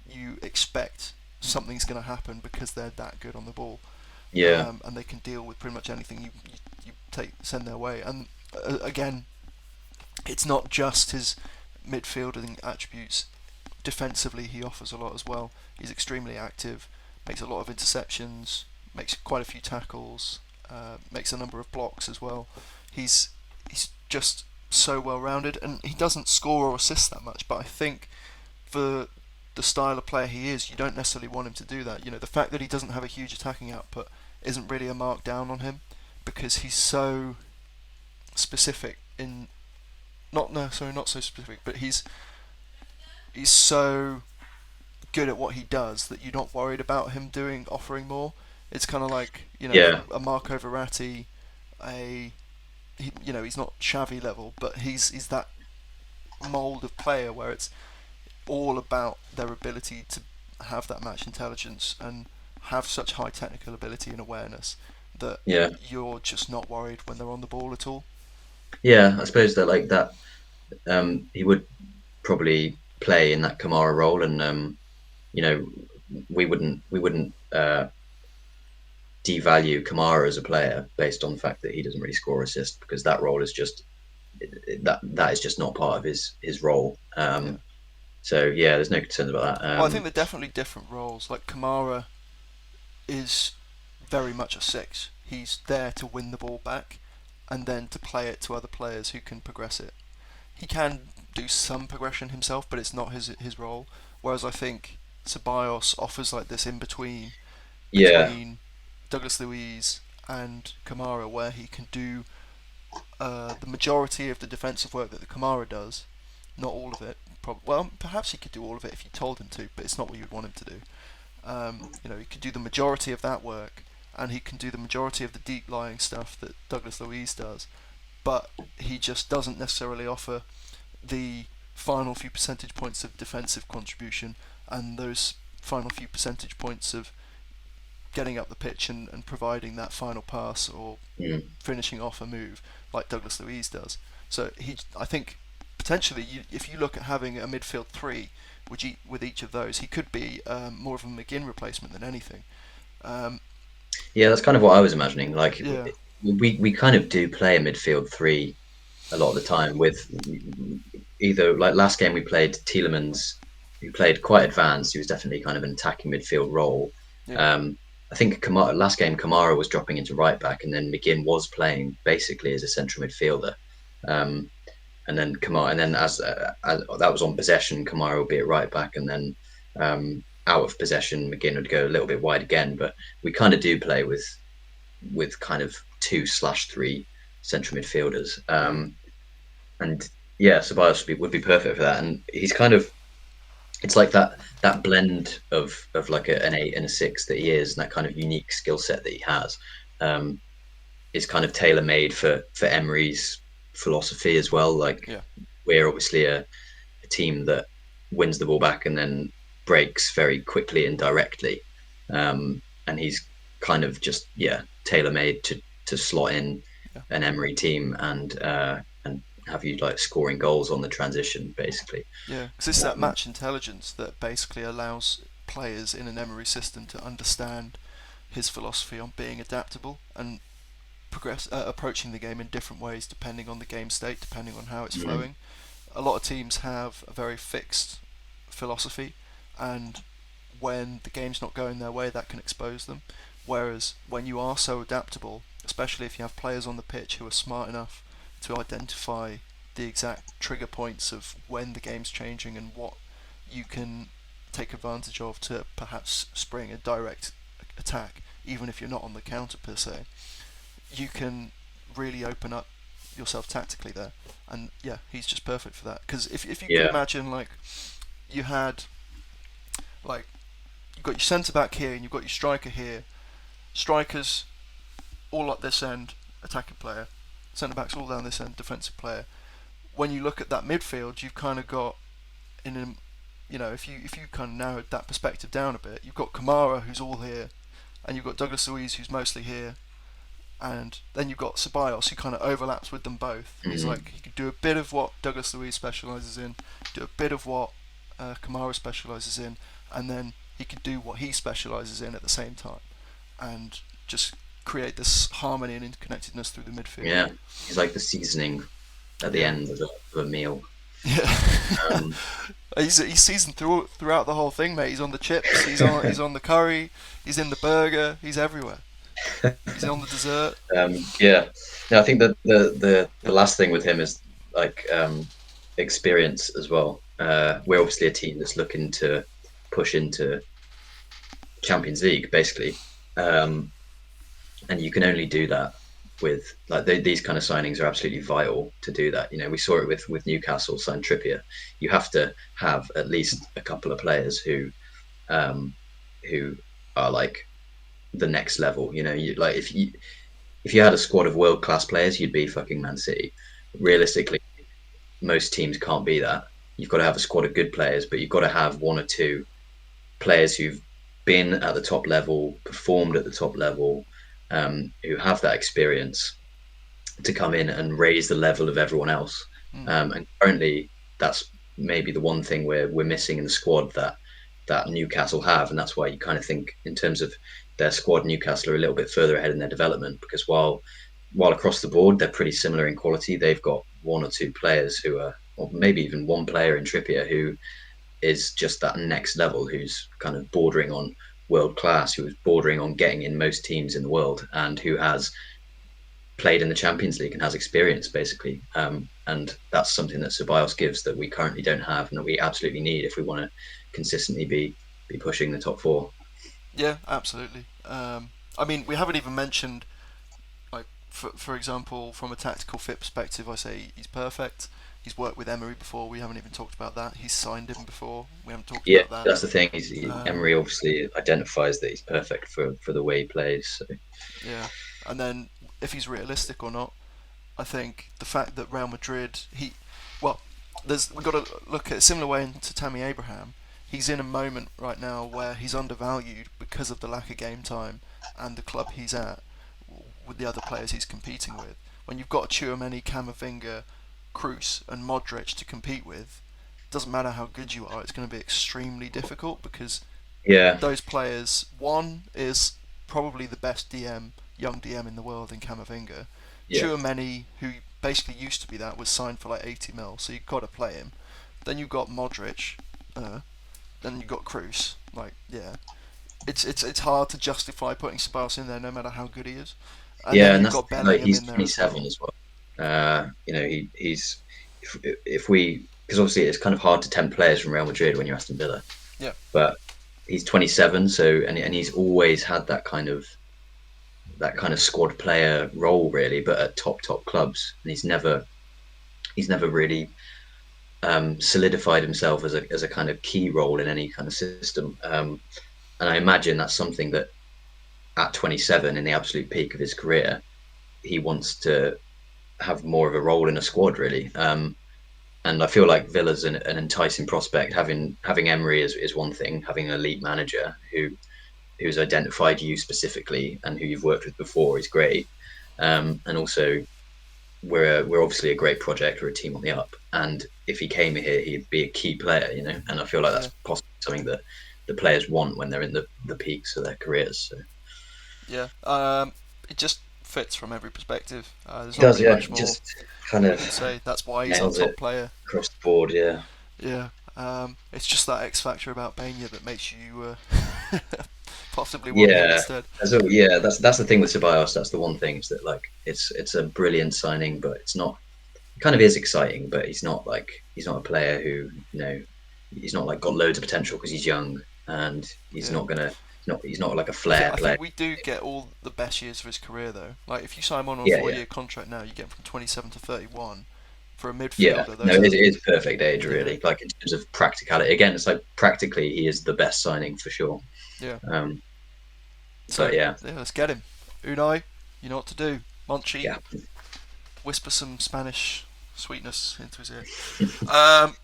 A: you expect something's going to happen because they're that good on the ball,
B: yeah,
A: and they can deal with pretty much anything you send their way. And again, it's not just his midfielding attributes. Defensively, he offers a lot as well. He's extremely active, makes a lot of interceptions, makes quite a few tackles, makes a number of blocks as well. He's just so well rounded, and he doesn't score or assist that much. But I think for the style of player he is, you don't necessarily want him to do that. The fact that he doesn't have a huge attacking output isn't really a mark down on him because he's so specific in not no sorry not so specific, but he's so good at what he does that you're not worried about him offering more. It's kind of like
B: yeah,
A: a Marco Verratti, he's not Xavi level, but he's that mold of player where it's all about their ability to have that match intelligence and have such high technical ability and awareness that
B: yeah,
A: you're just not worried when they're on the ball at all.
B: yeah. I suppose that like that, he would probably play in that Kamara role, and you know, we wouldn't devalue Kamara as a player based on the fact that he doesn't really score assists because that role is just that is just not part of his role.
A: Yeah.
B: So yeah, there's no concerns about that.
A: Well, I think they're definitely different roles. Like Kamara is very much a six. He's there to win the ball back and then to play it to other players who can progress it. He can do some progression himself, but it's not his role. Whereas I think Ceballos offers like this in
B: Yeah,
A: between Douglas Luiz and Kamara, where he can do the majority of the defensive work that the Kamara does, not all of it. Well, perhaps he could do all of it if you told him to, but it's not what you'd want him to do. He could do the majority of that work, and he can do the majority of the deep lying stuff that Douglas Luiz does, but he just doesn't necessarily offer the final few percentage points of defensive contribution and those final few percentage points of getting up the pitch and providing that final pass or
B: mm,
A: finishing off a move like Douglas Luiz does. So I think potentially, if you look at having a midfield three with each of those, he could be more of a McGinn replacement than anything. Um,
B: yeah. That's kind of what I was imagining. Like
A: yeah,
B: we kind of do play a midfield three a lot of the time with either like last game we played Tielemans, who played quite advanced. He was definitely kind of an attacking midfield role.
A: yeah,
B: Um, I think last game Kamara was dropping into right back, and then McGinn was playing basically as a central midfielder. Um, and then Kamara, and then as that was on possession, Kamara would be at right back, and then out of possession, McGinn would go a little bit wide again. But we kind of do play with kind of 2/3 central midfielders.
A: mm,
B: And yeah, Ceballos would be perfect for that. And he's kind of it's like that blend of like an 8 and a 6 that he is, and that kind of unique skill set that he has, um, is kind of tailor made for Emery's philosophy as well. Like
A: yeah,
B: we're obviously a team that wins the ball back and then breaks very quickly and directly, and he's kind of just tailor made to slot in
A: yeah,
B: an Emery team and have you like scoring goals on the transition basically.
A: yeah. Because it's that
B: Um,
A: match intelligence that basically allows players in an Emery system to understand his philosophy on being adaptable and approaching the game in different ways depending on the game state, depending on how it's
B: mm,
A: flowing. A lot of teams have a very fixed philosophy, and when the game's not going their way, that can expose them. Whereas when you are so adaptable, especially if you have players on the pitch who are smart enough to identify the exact trigger points of when the game's changing and what you can take advantage of to perhaps spring a direct attack, even if you're not on the counter per se, you can really open up yourself tactically there. And yeah, he's just perfect for that. Because if you could
B: yeah,
A: imagine, like, you had Like you've got your centre back here and you've got your striker here. Strikers all up this end, attacking player. Centre backs all down this end, defensive player. When you look at that midfield, you've kind of got in a, if you kind of narrowed that perspective down a bit, you've got Kamara who's all here, and you've got Douglas Luiz who's mostly here, and then you've got Ceballos who kind of overlaps with them both. He's
B: Mm.
A: like he could do a bit of what Douglas Luiz specialises in, do a bit of what Kamara specialises in, and then he could do what he specialises in at the same time, and just create this harmony and interconnectedness through the midfield.
B: Yeah, he's like the seasoning at the
A: Yeah,
B: end of a meal.
A: yeah.
B: Um,
A: He's seasoned throughout the whole thing, mate. He's on the chips. He's on the curry. He's in the burger. He's everywhere. He's on the dessert.
B: yeah, no, I think that the last thing with him is like experience as well. We're obviously a team that's looking to push into Champions League, basically, um, and you can only do that with like these kind of signings are absolutely vital to do that. You know, we saw it with Newcastle signed Trippier. You have to have at least a couple of players um, who are like the next level. You know, you like if you had a squad of world class players, you'd be fucking Man City. Realistically, most teams can't be that. You've got to have a squad of good players, but you've got to have one or two players who've been at the top level, performed at the top level, who have that experience to come in and raise the level of everyone else.
A: Mm,
B: And currently, that's maybe the one thing we're missing in the squad that Newcastle have, and that's why you kind of think in terms of their squad, Newcastle are a little bit further ahead in their development because while across the board they're pretty similar in quality, they've got one or two players who are, or maybe even one player in Trippier who is just that next level, who's kind of bordering on world class, who is bordering on getting in most teams in the world, and who has played in the Champions League and has experience basically. And that's something that Ceballos gives that we currently don't have and that we absolutely need if we want to consistently be pushing the top four.
A: yeah, absolutely. I mean, we haven't even mentioned, like, for example, from a tactical fit perspective, I say he's perfect. He's worked with Emery before. We haven't even talked about that. He's signed him before. We haven't talked
B: Yeah,
A: about that.
B: that's the thing.
A: Um,
B: Emery obviously identifies that he's perfect for the way he plays. So.
A: yeah, and then if he's realistic or not, I think the fact that Real Madrid, well, we've got to look at a similar way to Tammy Abraham. He's in a moment right now where he's undervalued because of the lack of game time and the club he's at with the other players he's competing with. When you've got Chouameni, Camavinga, Kroos, and Modric to compete with, doesn't matter how good you are, it's going to be extremely difficult because
B: Yeah,
A: those players, one is probably the best young DM in the world in Camavinga.
B: yeah,
A: Chouameni, who basically used to be that, was signed for like 80 mil, so you've got to play him. Then you've got Modric, uh, then you've got Cruz. Like, yeah, it's hard to justify putting Ceballos in there, no matter how good he is. And then
B: yeah, and
A: you've
B: that's
A: got
B: the thing, like
A: Bellingham
B: he's
A: in there as well.
B: 27 as well. You know, he's if we because obviously it's kind of hard to tempt players from Real Madrid when you're Aston Villa,
A: Yeah,
B: but he's 27, so and he's always had that kind of squad player role really, but at top clubs, and he's never really solidified himself as a kind of key role in any kind of system. And I imagine that's something that at 27, in the absolute peak of his career, he wants to have more of a role in a squad, really. And I feel like Villa's an enticing prospect. Having Emery is one thing. Having an elite manager who's identified you specifically and who you've worked with before is great. And also, we're obviously a great project. We're a team on the up, and if he came here, he'd be a key player, you know. And I feel like
A: yeah,
B: that's possibly something that the players want when they're in the peaks of their careers. So
A: yeah. It just fits from every perspective. There's
B: he
A: not
B: does,
A: really
B: yeah.
A: much
B: He
A: more
B: just kind
A: we
B: of
A: can say. That's why he's our
B: nails it
A: top player.
B: across the board, yeah.
A: Yeah. It's just that X factor about Bania that makes you possibly want him
B: Yeah,
A: instead.
B: yeah. That's the thing with Ceballos. That's the one thing is that like it's a brilliant signing, but it's not. It kind of is exciting, but he's not a player who he's not like got loads of potential because he's young and he's
A: Yeah.
B: not gonna. He's not like a
A: I think
B: flair
A: I
B: player.
A: think we do get all the best years of his career though. Like if you sign him on a
B: Yeah, yeah,
A: 4-year contract now, you get him from 27 to 31. for a
B: Yeah,
A: midfielder.
B: no,
A: Those are,
B: it is perfect age,
A: yeah,
B: really. Like in terms of practicality, again, it's like practically he is the best signing for sure.
A: yeah.
B: Um, but
A: So
B: yeah,
A: yeah, let's get him. Unai, you know what to do. Monchi,
B: yeah,
A: whisper some Spanish sweetness into his ear.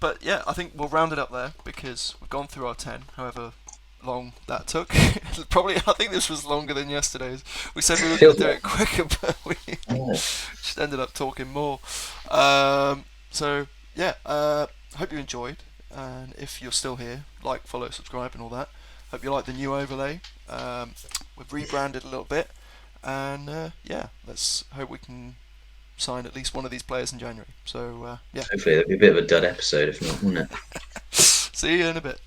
A: But yeah, I think we'll round it up there because we've gone through our 10, however long that took. Probably, I think this was longer than yesterday's. We said we were going
B: feels
A: to do
B: like
A: it quicker, but we
B: oh,
A: just ended up talking more. So yeah, hope you enjoyed, and if you're still here, like, follow, subscribe, and all that. Hope you like the new overlay. We've rebranded a little bit, and yeah, let's hope we can sign at least one of these players in January. So yeah,
B: hopefully it'll be a bit of a dud episode if not, wouldn't it?
A: see you in a bit.